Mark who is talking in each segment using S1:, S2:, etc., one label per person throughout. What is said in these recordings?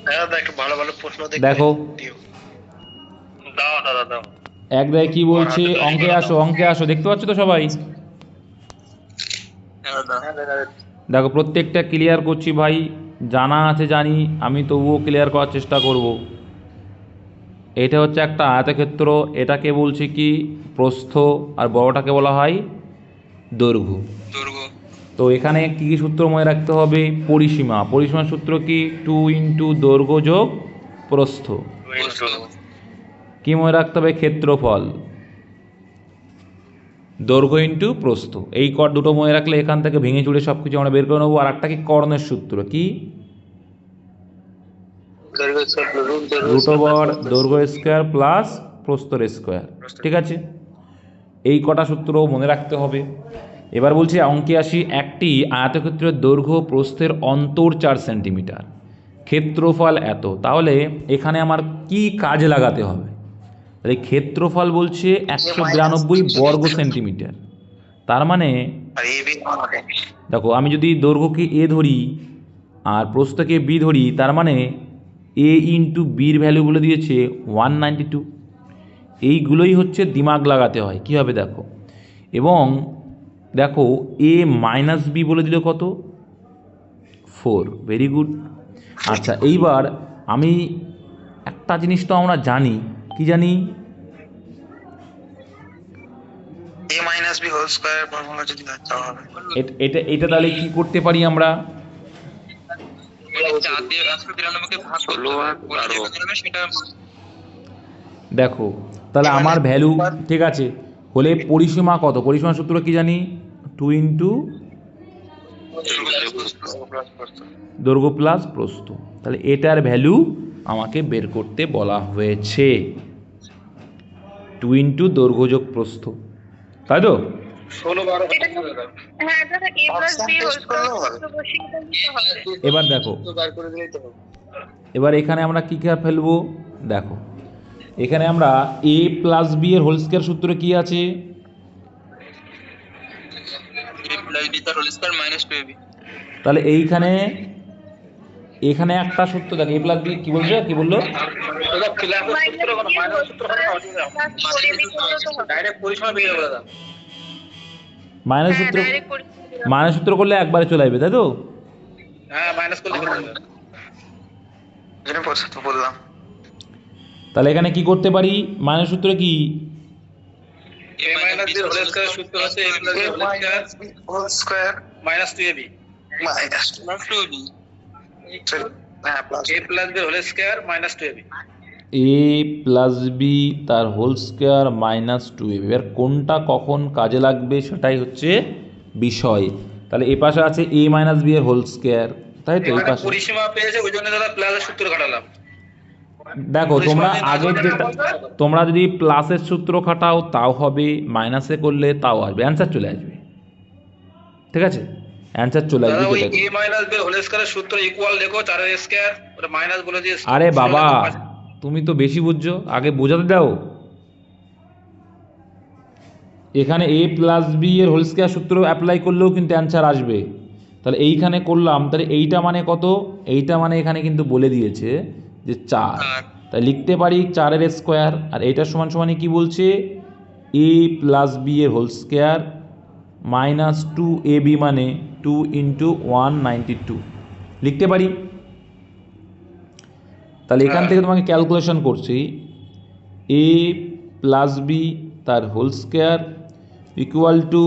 S1: হ্যাঁ দাদা, একটু ভালো ভালো প্রশ্ন দেখে
S2: দেখো
S1: দিও। দাও দাদা দাও।
S2: এক দায় কি
S1: আমার
S2: বলছে,
S1: হাতে তৈরি
S2: অঙ্কে
S1: করা
S2: আসো
S1: দাও।
S2: অঙ্কে আসো, দেখতে পাচ্ছ তো সবাই?
S1: হ্যাঁ দাদা। হ্যাঁ দাদা।
S2: দেখো প্রত্যেকটা ক্লিয়ার করছি ভাই, জানা আছে জানি, আমি তবুও ক্লিয়ার করার চেষ্টা করব। এটা হচ্ছে একটা আয়তক্ষেত্র, এটাকে বলছি কি প্রস্থ, আর বড়টাকে বলা হয় দৈর্ঘ্য।
S1: দৈর্ঘ্য।
S2: তো এখানে কী কী সূত্র মনে রাখতে হবে? পরিসীমা, পরিসীমার সূত্র কি? 2 × দৈর্ঘ্য যোগ প্রস্থ। কী মনে রাখতে হবে? ক্ষেত্রফল, দৈর্ঘ্য ইন্টু প্রস্থ। এই দুটো মনে রাখলে এখান থেকে ভেঙে চুড়ে সব কিছু আমরা বের করে নেবো। আর একটা কি কর্ণের সূত্র, কি? √, দৈর্ঘ্য স্কোয়ার প্লাস প্রস্থর স্কোয়ার। ঠিক আছে, এই কটা সূত্র মনে রাখতে হবে। এবার বলছি অঙ্কে আসি, একটি আয়তক্ষেত্রের দৈর্ঘ্য প্রস্থের অন্তর 4 সেন্টিমিটার, ক্ষেত্রফল এত, তাহলে এখানে আমার কি কাজে লাগাতে হবে? তাহলে ক্ষেত্রফল বলছে 192 বর্গ সেন্টিমিটার। তার মানে দেখো, আমি যদি দৈর্ঘ্যকে এ ধরি আর প্রস্থকে বি ধরি, তার মানে এ ইন্টু বির ভ্যালু বলে দিয়েছে 192। এইগুলোই হচ্ছে দিমাগ লাগাতে হয়। কী হবে দেখো, এবং দেখো এ মাইনাস বি বলে দিল কত? 4। Very good. আচ্ছা, এইবার আমি একটা জিনিস তো আমরা জানি, কি জানি?
S1: a minus B whole square formula যদি দেওয়া হবে,
S2: এটা এটা তাহলে কি করতে পারি আমরা?
S1: 4 দিয়ে 193 কে ভাগ করলে সেটা
S2: দেখো তাহলে আমার ভ্যালু ঠিক আছে হলে পরিসীমা কত? পরিসীমার সূত্র কি জানি? 2 × দৈর্ঘ্য প্লাস প্রস্থ। তাহলে এটার ভ্যালু আমাকে বের করতে বলা হয়েছে, 2 × দৈর্ঘ্য যোগ প্রস্থ, তাই তো?
S1: 16-12।
S3: হ্যাঁ দাদা, a plus b whole square সূত্র বসিয়ে দিতে হবে।
S2: এবার দেখো, এবার এখানে আমরা কী কী ফেলবো? দেখো এখানে আমরা a প্লাস বি এর হোল স্কয়ার সূত্র কি আছে?
S1: a প্লাস b তার হোল স্কয়ার মাইনাস 2ab।
S2: তাহলে এইখানে এখানে একটা সূত্র দেখো, a প্লাস বি কি বলছে, কি বললো?
S1: ডাইরেক্ট পরিসীমা পেয়ে যাবে দাদা।
S2: মাইনাস সূত্র, মাইনাস সূত্র করলে একবারে চলে আসবে, তাই তো?
S1: হ্যাঁ মাইনাস করলে জন্য পরিসীমা তো বললাম।
S2: তাহলে এখানে কি করতে পারি? মাইনাস সূত্র কি?
S1: a minus b whole square সূত্র হচ্ছে a plus b whole square minus 2ab minus 2ab। হ্যাঁ plus a plus b whole square minus 2ab।
S2: A plus B তার হোল স্কোয়ার মাইনাস 2ab। এবার কোনটা কখন কাজে লাগবে সেটাই হচ্ছে বিষয়। তাহলে এ পাশে আছে এ মাইনাস বি এর হোল স্কোয়ার, তাই তো? এই পাশে
S1: পরিসীমা পেয়েছে, ওই জন্য দাদা প্লাসের সূত্র খাটালাম।
S2: দেখো তোমরা আগের যেটা, তোমরা যদি প্লাসের সূত্র খাটাও তাও হবে, মাইনাসে করলে তাও আসবে, অ্যান্সার চলে আসবে। ঠিক আছে, অ্যান্সার চলে আসবে।
S1: ওই a মাইনাস b হোল স্কয়ারের সূত্র ইকুয়াল দেখো 4 এর স্কয়ার, ওটা মাইনাস বলে দিয়ে।
S2: আরে বাবা, তুমি তো বেশি বুঝছো, আগে বোঝাতে দাও। এখানে এ প্লাস বি এর হোল স্কয়ার সূত্র অ্যাপ্লাই করলেও কিন্তু অ্যান্সার আসবে। তাহলে এইখানে করলাম, তাহলে এইটা মানে কত? এইটা মানে এখানে কিন্তু বলে দিয়েছে যে 4, তাই লিখতে পারি 4 এর স্কোয়ার। আর এইটার সমান সমানই কি বলছে? এ প্লাস বি এর হোল স্কোয়ার মাইনাস 2ab, মানে 2 × 192 লিখতে পারি। তাহলে এখান থেকে তোমাকে ক্যালকুলেশন করছি, এ প্লাস বি তার হোল স্কোয়ার ইকুয়াল টু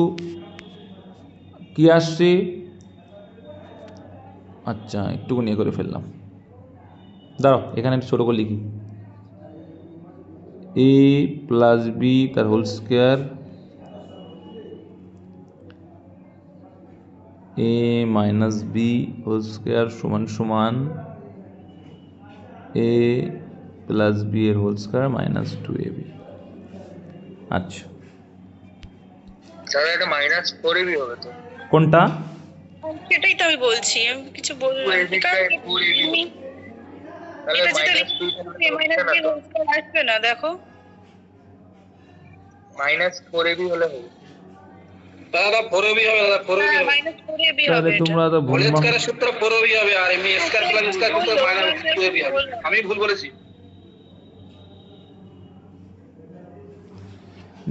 S2: কী আসছে? আচ্ছা একটুখানি ইয়ে করে ফেললাম, দাঁড়াও এখানে একটু ছোটো করে লিখি। এ প্লাস বি তার হোল স্কোয়ার এ মাইনাস বি হোল স্কোয়ার সমান সমান এ প্লাস বি এর হোল স্কোয়ার মাইনাস 2ab। আচ্ছা,
S1: এটা মাইনাস 4ab হবে তো?
S2: কোনটা?
S3: সেটাই তো আমি বলছি, আমি কিছু বললাম আসবে না। দেখো
S1: মাইনাস 4ab হলে হবে। দাদা 4ab হবে, দাদা 4ab হবে।
S3: মাইনাস 4ab
S2: তাহলে
S3: হবে।
S2: তোমরা তো
S1: হোল
S2: ভুল
S1: স্কয়ারের সূত্র 4ab হবে, আর এমনি স্কয়ার প্লাস স্কয়ার সূত্র মাইনাস 2ab হবে। আমি ভুল বলেছি।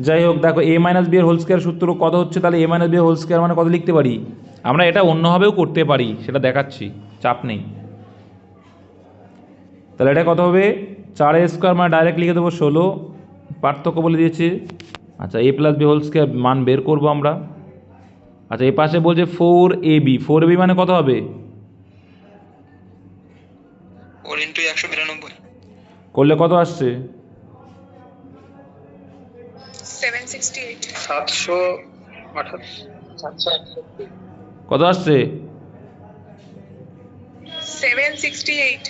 S2: যাই হোক, দেখো a মাইনাস বি এর হোল স্কয়ার সূত্র কত হচ্ছে, তাহলে a মাইনাস বি এর হোল স্কয়ার মানে কত লিখতে পারি আমরা? এটা অন্যভাবেও করতে পারি, সেটা দেখাচ্ছি, চাপ নেই। তাহলে এটা কত হবে? 4a স্কোয়ার মানে ডাইরেক্ট লিখে দেবো 16, পার্থক্য বলে দিয়েছে। আচ্ছা, a plus B whole square মান বের করবো আমরা। আচ্ছা, এই পাশে বলছে 4ab, 4ab মানে কত হবে?
S1: 4 × 192
S2: করলে কত আসছে?
S3: 768
S2: কত আসছে? 768।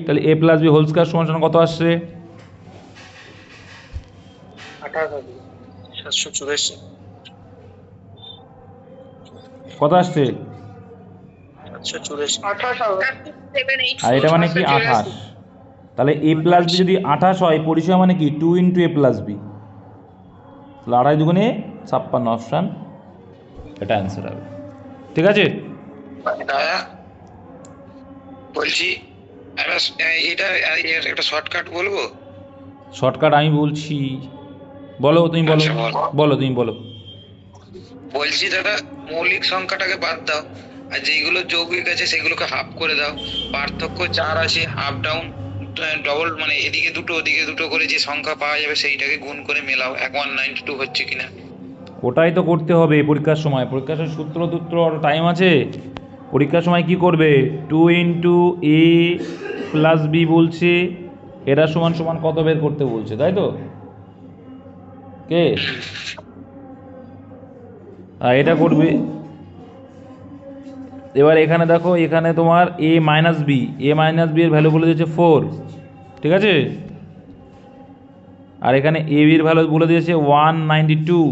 S2: তাহলে a plus B whole square সমান সমান কত আসছে?
S1: 784।
S2: কত আসছে?
S1: 784।
S2: আর এটা মানে কি 28। তাহলে a প্লাস বি যদি 28 হয়, পরিসীমা মানে কি 2 × a প্লাস বি। তাহলে 28 দুগুণে 56 অপশান, এটা অ্যান্সার হবে। ঠিক আছে,
S1: বলছি এটা একটা শর্টকাট বলবো।
S2: শর্টকাট আমি বলছি, বলো তুমি, বলো
S1: আচ্ছা, বল।
S2: বলো তুমি বলো।
S1: বলছি দাদা, মৌলিক সংখ্যাটাকে বাদ দাও, আর যেগুলো যৌগিক আছে সেগুলোকে হাফ করে দাও। পার্থক্য 4 আছে, হাফ ডাউন ডবল, মানে এদিকে দুটো ওদিকে দুটো করে যে সংখ্যা পাওয়া যাবে সেইটাকে গুণ করে মেলাও 1192 হচ্ছে কিনা।
S2: ওটাই তো করতে হবে পরীক্ষার সময়। পরীক্ষার সময় সূত্র টাইম আছে। পরীক্ষার সময় কি করবে? 2 × a প্লাস বি বলছে, এটা সমান সমান কত বের করতে বলছে, তাই তো? কে এটা করবে? এবার এখানে দেখো, এখানে তোমার a মাইনাস বি এর ভ্যালু বলে দিয়েছে 4, ঠিক আছে? আর এখানে a বির ভ্যালু বলে দিয়েছে 192।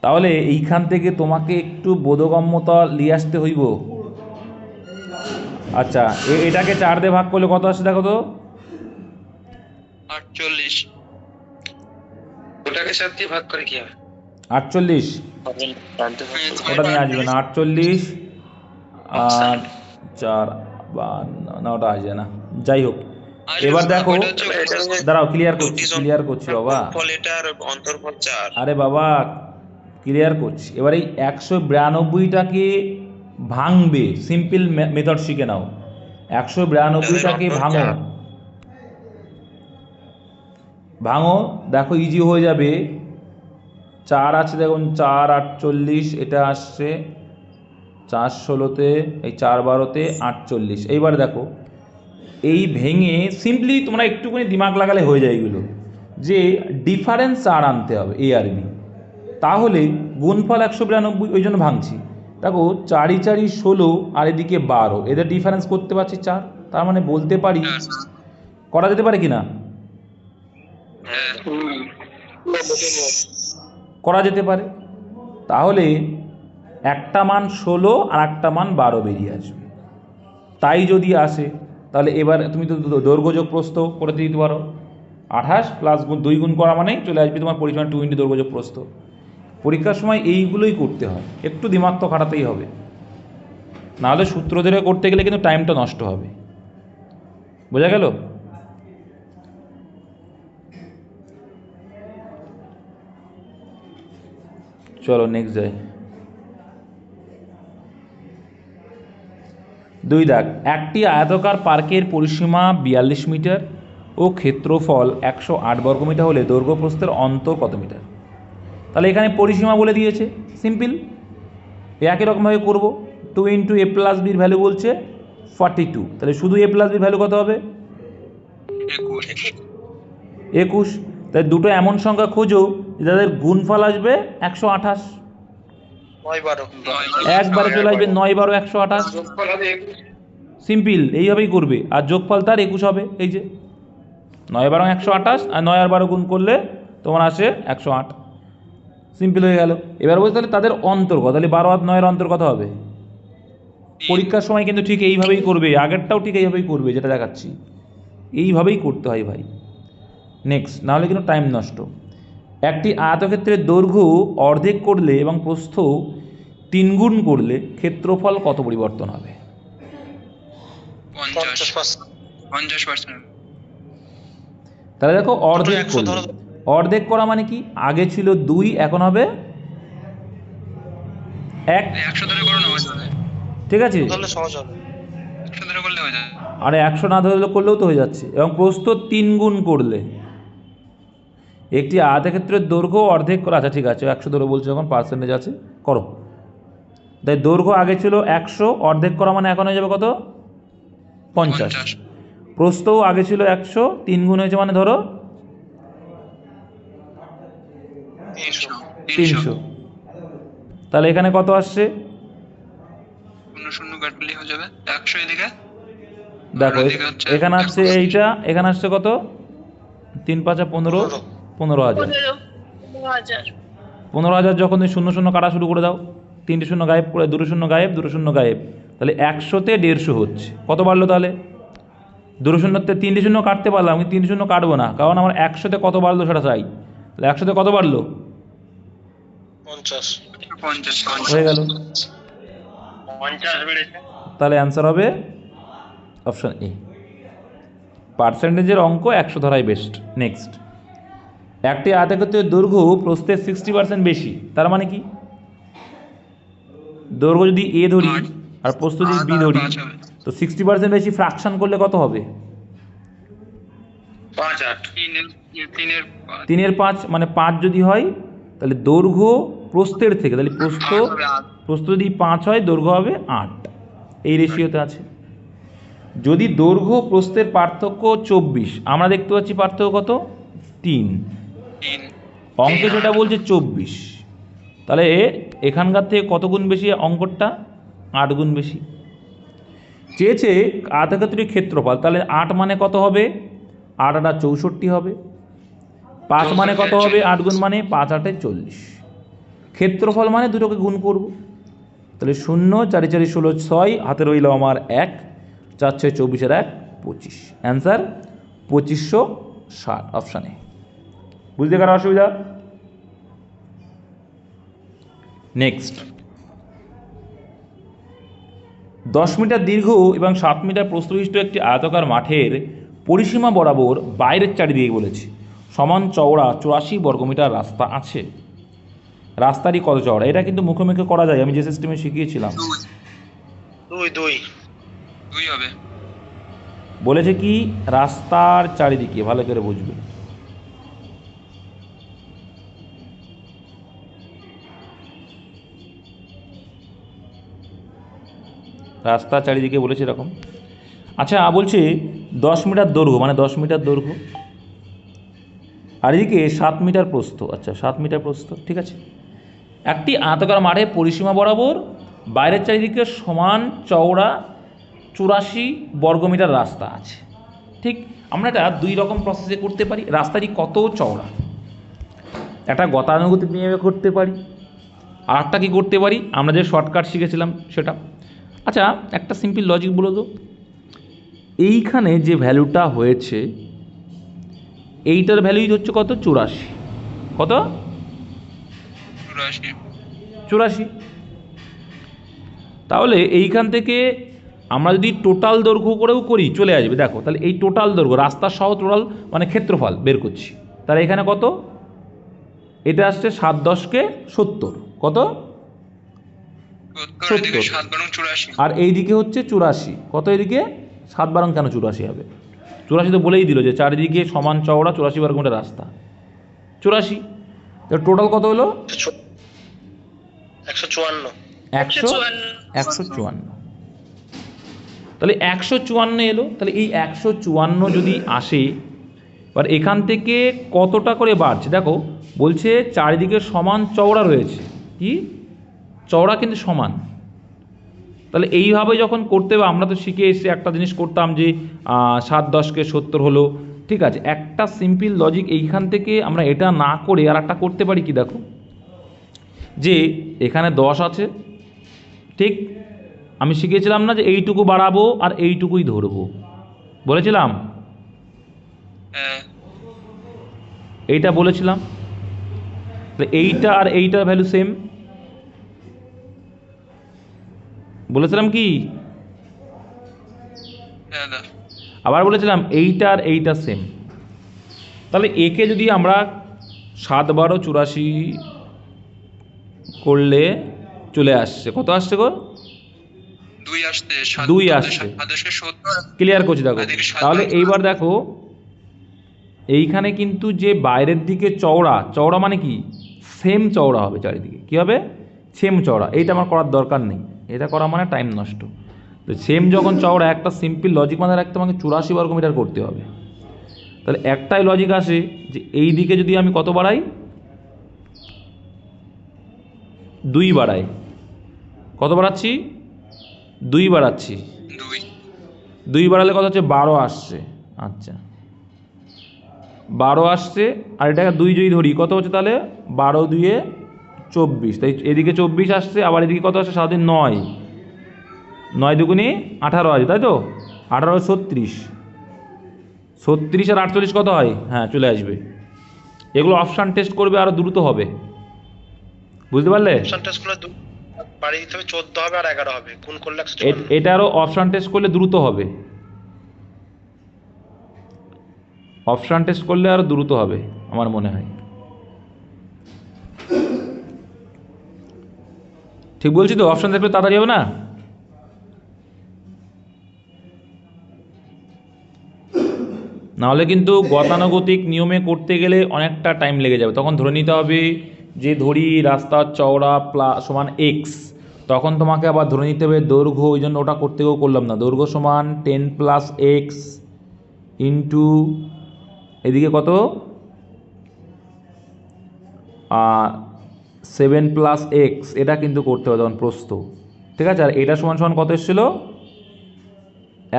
S2: তাহলে এইখান থেকে তোমাকে একটু বোধগম্যতা নিয়ে আসতে হইব। আচ্ছা, এটাকে 4 দিয়ে ভাগ করলে কত আসছে দেখো তো?
S1: 48। ওটাকে 7 দিয়ে ভাগ করে কি হবে?
S2: 48। ওটা নিয়ে আসবে না, 48 আর 4 না, ওটা আসবে না। যাই হোক, এবার দেখো, দাঁড়াও ক্লিয়ার করছি বাবা।
S1: অন্তর্ফল 4।
S2: আরে বাবা, ক্লিয়ার করছি। এবার এই 192টাকে ভাঙবে, সিম্পল মেথড শিখে নাও। 192টাকে ভাঙো, দেখো ইজি হয়ে যাবে। 4 আছে, দেখুন 4 48, এটা আসছে 4 16-তে, এই 4 12-তে 48। এইবার দেখো, এই ভেঙে সিম্পলি তোমরা একটুখানি দিমাগ লাগালে হয়ে যায় এগুলো, যে ডিফারেন্স 4 আনতে হবে এ আর বি, তাহলে গুণফল 192, ওই জন্য ভাঙছি। দেখো 4 × 4 = 16, আর এদিকে 12, এদের ডিফারেন্স করতে পারছি 4, তার মানে বলতে পারি করা যেতে পারে কি না? করা যেতে পারে। তাহলে একটা মান 16 আর একটা মান 12 বেরিয়ে আসবে। তাই যদি আসে, তাহলে এবার তুমি তো দৈর্ঘ্য যোগ প্রস্থ করে দিতে পারো। 28 প্লাস 2 গুণ করা মানেই চলে আসবে তোমার পরিমাণ 2 × দৈর্ঘ্য যোগ প্রস্থ। পরীক্ষার সময় এইগুলোই করতে হয়, একটু দিমাগ তো খাটাতেই হবে, নাহলে সূত্র ধরে করতে গেলে কিন্তু টাইমটা নষ্ট হবে। বোঝা গেল? চলো নেক্সট যাই। 2 দাগ, একটি আয়তাকার পার্কের পরিসীমা 42 মিটার ও ক্ষেত্রফল 108 বর্গমিটার হলে দৈর্ঘ্য প্রস্থের অন্তর কত মিটার? তাহলে এখানে পরিসীমা বলে দিয়েছে, সিম্পল একই রকমভাবে করবো। 2 × a প্লাস বির ভ্যালু বলছে 42, তাহলে শুধু a প্লাস বির ভ্যালু কত হবে? 21। তাই দুটো এমন সংখ্যা খোঁজো যাদের গুণফল আসবে 128, একবারে চলে আসবে 9 12 128, সিম্পল এইভাবেই করবে। আর যোগফল তার 21 হবে, এই যে 9 12 128, আর 9 আর 12 গুণ করলে তোমার আসে 108, সিম্পল হয়ে গেল। এবার বলতে তাহলে তাদের অন্তর কত? তাহলে 12 আর 9-এর অন্তর কত হবে? পরীক্ষার সময় কিন্তু ঠিক এইভাবেই করবে, আগেরটাও ঠিক এইভাবেই করবে, যেটা দেখাচ্ছি এইভাবেই করতে হয় ভাই। নেক্সট, নাহলে কিন্তু টাইম নষ্ট। একটি আয়তক্ষেত্রের দৈর্ঘ্য অর্ধেক করলে এবং প্রস্থ 3 গুণ করলে ক্ষেত্রফল কত পরিবর্তন হবে?
S1: 50%।
S2: তাহলে দেখো অর্ধেক করলে, অর্ধেক করা মানে কি, আগে ছিল 2 এখন হবে 1।
S1: 100 ধরে করো না হয়ে যাবে,
S2: ঠিক আছে,
S1: তাহলে সহজ হবে, 100 ধরে করলে হয়ে যাবে।
S2: আরে 100 না ধরলে করলেও তো হয়ে যাচ্ছে। এবং প্রস্থ 3 গুণ করলে একটি আয়তক্ষেত্রের দৈর্ঘ্য অর্ধেক করা, আচ্ছা ঠিক আছে 100 ধরে বলছে যখন পার্সেন্টেজ আছে করো। তাই দৈর্ঘ্য আগে ছিল 100, অর্ধেক করা মানে এখন হয়ে যাবে কত? 50। প্রস্থও আগে ছিল 100, 3 গুণ হয়েছে মানে ধরো 300। তাহলে এখানে কত আসছে?
S1: 0 কাটলে হয়ে যাবে 100 এদিকে।
S2: দেখো এখানে আসছে এইটা, এখানে আসছে কত? 3 5 15, 15,000। 15,000 যখন তুমি 0 0 কাটা শুরু করে দাও, 3টে শূন্য গায়েব করে, 2 শূন্য গায়েব, 2 শূন্য গায়েব, তাহলে 100-তে 150 হচ্ছে। কত বাড়লো তাহলে? 2 শূন্যতে 3টে শূন্য কাটতে পারলাম, আমি 3 শূন্য কাটবো না, কারণ আমার 100-তে কত বাড়লো সেটা চাই। তাহলে 100-তে কত বাড়লো?
S1: 50
S2: হয়ে গেল।
S1: 50 বেড়েছে।
S2: তাহলে অ্যান্সার হবে অপশন এ। পার্সেন্টেজের অঙ্ক 100 ধরাই বেস্ট। নেক্সট, একটি আয়তক্ষেত্রের দৈর্ঘ্য প্রস্থের 60% বেশি, তার মানে কি? দৈর্ঘ্য যদি এ ধরি আর প্রস্থ যদি বি ধরি, তো 60% বেশি ফ্র্যাকশন করলে কত হবে?
S1: 5 8
S2: 3-এর 5 মানে 5 যদি হয় তাহলে দৈর্ঘ্য প্রস্থের থেকে, তাহলে প্রস্থ যদি 5 হয় দৈর্ঘ্য হবে 8, এই রেশিওতে আছে। যদি দৈর্ঘ্য প্রস্থের পার্থক্য 24, আমরা দেখতে পাচ্ছি পার্থক্য কত? 3, অঙ্কে সেটা বলছে 24, তাহলে এখানকার থেকে কত গুণ বেশি? অঙ্কটা 8 গুণ বেশি। চেয়েছে আয়তক্ষেত্রের ক্ষেত্রফল, তাহলে 8 মানে কত হবে? 8 8 64 হবে। 5 মানে কত হবে? 8 গুণ মানে 5 8 40। ক্ষেত্রফল মানে দুটোকে গুণ করব, তাহলে 0 4 4 16 6, হাতে রইল আমার 1, 4 6 24 1 25। অ্যান্সার 2560 অপশানে। বুঝতে কারো অসুবিধা? নেক্সট, 10 মিটার দীর্ঘ এবং 7 মিটার প্রস্থবিশিষ্ট একটি আয়তাকার মাঠের পরিসীমা বরাবর বাইরের চারিদিকে বলেছে সমান চওড়া 84 বর্গমিটার রাস্তা আছে। রাস্তাটি কত চওড়া? এটা কিন্তু মুখে মুখে করা যায়, আমি যে সিস্টেমে শিখিয়েছিলাম।
S1: 2 হবে।
S2: বলেছে কি রাস্তার চারিদিকে, ভালো করে বুঝবে। রাস্তার চারিদিকে বলেছে এরকম। আচ্ছা বলছে 10 মিটার দৈর্ঘ্য, মানে 10 মিটার দৈর্ঘ্য, আর এদিকে 7 মিটার প্রস্থ। আচ্ছা 7 মিটার প্রস্থ, ঠিক আছে। একটি আয়তাকার মাঠে পরিসীমা বরাবর বাইরের চারিদিকে সমান চওড়া 84 বর্গমিটার রাস্তা আছে। ঠিক, আমরা এটা 2 রকম প্রসেসে করতে পারি। রাস্তাটি কত চওড়া, একটা গতানুগতিক নিয়মে করতে পারি, আর একটা কী করতে পারি, আমরা যে শর্টকাট শিখেছিলাম সেটা। আচ্ছা একটা সিম্পল লজিক বলো তো, এইখানে যে ভ্যালুটা হয়েছে এইটার ভ্যালুই হচ্ছে কত? 84। কত? 84। তাহলে এইখান থেকে আমরা যদি টোটাল দৈর্ঘ্য করেও করি চলে আসবে। দেখো তাহলে এই টোটাল দৈর্ঘ্য রাস্তার সহ টোটাল মানে ক্ষেত্রফল বের করছি, তাহলে এখানে কত? এটা আসছে 7 10 70, কত? 70। আর এইদিকে হচ্ছে 84, কত? এদিকে 7 12 কেন 84 হবে? 84 তো বলেই দিল যে চারিদিকে সমান চওড়া 84 বর্গমিটার রাস্তা, 84। তো টোটাল কত হলো? 154। তাহলে 154 এলো। তাহলে এই 154 যদি আসে, এবার এখান থেকে কতটা করে বাড়ছে দেখো, বলছে চারিদিকে সমান চওড়া রয়েছে, কি চওড়া কিন্তু সমান। তাহলে এইভাবে যখন করতে হবে, আমরা তো শিখে এসে একটা জিনিস করতাম যে 7 10 70 হলো, ঠিক আছে। একটা সিম্পল লজিক এইখান থেকে আমরা এটা না করে আর একটা করতে পারি কি, দেখো যে এখানে 10 আছে, ঠিক, আমি শিখেছিলাম না যে এইটুকু বাড়াবো আর এইটুকুই ধরবো, বলেছিলাম, এইটা বলেছিলাম। তাহলে এইটা আর এইটার ভ্যালু সেম, বলেছিলাম কি? আবার বলেছিলাম এইটা আর এইটা সেম। তাহলে একে যদি আমরা 7 12 84 করলে চলে আসছে, কত আসছে গো? 2 আসছে। ক্লিয়ার করছি দেখো। তাহলে এইবার দেখো এইখানে কিন্তু যে বাইরের দিকে চওড়া, চওড়া মানে কি সেম চওড়া হবে চারিদিকে, কী হবে? সেম চওড়া। এইটা আমার করার দরকার নেই, এটা করা মানে টাইম নষ্ট। তো সেম যখন চওড়া, একটা সিম্পল লজিক মাথায় রাখতে আমাকে 84 বর্গমিটার করতে হবে। তাহলে একটাই লজিক আসে যে এই দিকে যদি আমি কত বাড়াই, 2 বাড়াই, কত বাড়াচ্ছি? 2 বাড়াচ্ছি। 2 বাড়ালে কত হচ্ছে? 12 আসছে। আচ্ছা 12 আসছে, আর এটাকে 2 যদি ধরি কত হচ্ছে তাহলে? 12 2 24, তাই এদিকে 24 আসছে, আবার এদিকে কত আসছে? 7 9, 9 দুগুণে 18 আছে, তাই তো? 18 36, 36 আর 48 কত হয়? হ্যাঁ চলে আসবে। এগুলো অপশান টেস্ট করবে, আরও দ্রুত হবে, বুঝতে পারলে?
S4: অপশন টেস্ট করলে বাড়িয়ে দিতে হবে, 14 হবে আর 11 হবে, গুণ করলে 154।
S2: এটা আরও অপশান টেস্ট করলে দ্রুত হবে, অপশান টেস্ট করলে আরও দ্রুত হবে আমার মনে হয়। ঠিক বলছি তো? অপশান দেখলে তাড়াতাড়ি হবে না? নাহলে কিন্তু গতানুগতিক নিয়মে করতে গেলে অনেকটা টাইম লেগে যাবে। তখন ধরে নিতে হবে যে ধরি রাস্তার চওড়া সমান এক্স, তখন তোমাকে আবার ধরে নিতে হবে দৈর্ঘ্য, ওই জন্য ওটা করতে গিয়েও করলাম না। দৈর্ঘ্য সমান 10 + x ইন্টু এদিকে কত 7 + x, এটা কিন্তু করতে হবে তখন প্রস্থ, ঠিক আছে? আর এটা সমান সমান কত এসেছিল?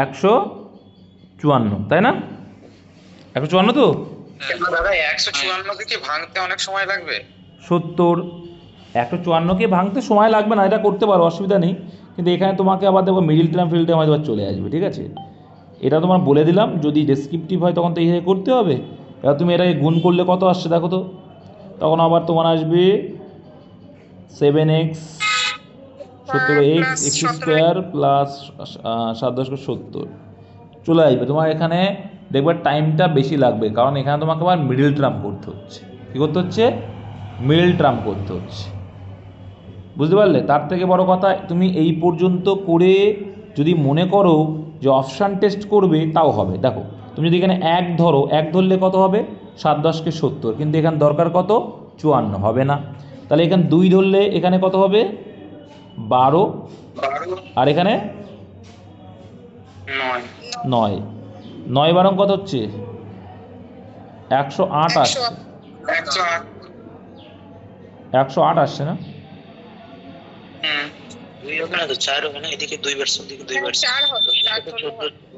S2: 154, তাই না? 154 তো?
S1: দাদা 154 কে ভাঙতে অনেক সময় লাগবে।
S2: 70, 154কে ভাঙতে সময় লাগবে না, এটা করতে পারো, অসুবিধা নেই। কিন্তু এখানে তোমাকে আবার দেখো মিডিল টার্ম ফিল্ড টার্ম আবার চলে আসবে, ঠিক আছে? এটা তোমার বলে দিলাম, যদি ডেসক্রিপটিভ হয় তখন তো এইভাবে করতে হবে। এবার তুমি এটাকে গুণ করলে কত আসছে দেখো তো, তখন আবার তোমার আসবে 7x 17x x² প্লাস 7 × 70 চলে আসবে। তোমার এখানে দেখবে টাইমটা বেশি লাগবে, কারণ এখানে তোমাকে আবার মিডল টার্ম করতে হচ্ছে। কী করতে হচ্ছে? মিডল টার্ম করতে হচ্ছে, বুঝতে পারলে? তার থেকে বড় কথা, তুমি এই পর্যন্ত করে যদি মনে করো যে অপশান টেস্ট করবে, তাও হবে। দেখো তুমি যদি এখানে 1 ধরো, 1 ধরলে কত হবে? 7 10 × 70, কিন্তু এখানে দরকার কত? 54, হবে না। তাহলে এখানে 2 ধরলে এখানে কত হবে? 12, আর এখানে 9, 9 বারং কত হচ্ছে? 108 আসছে, 108 আসছে না?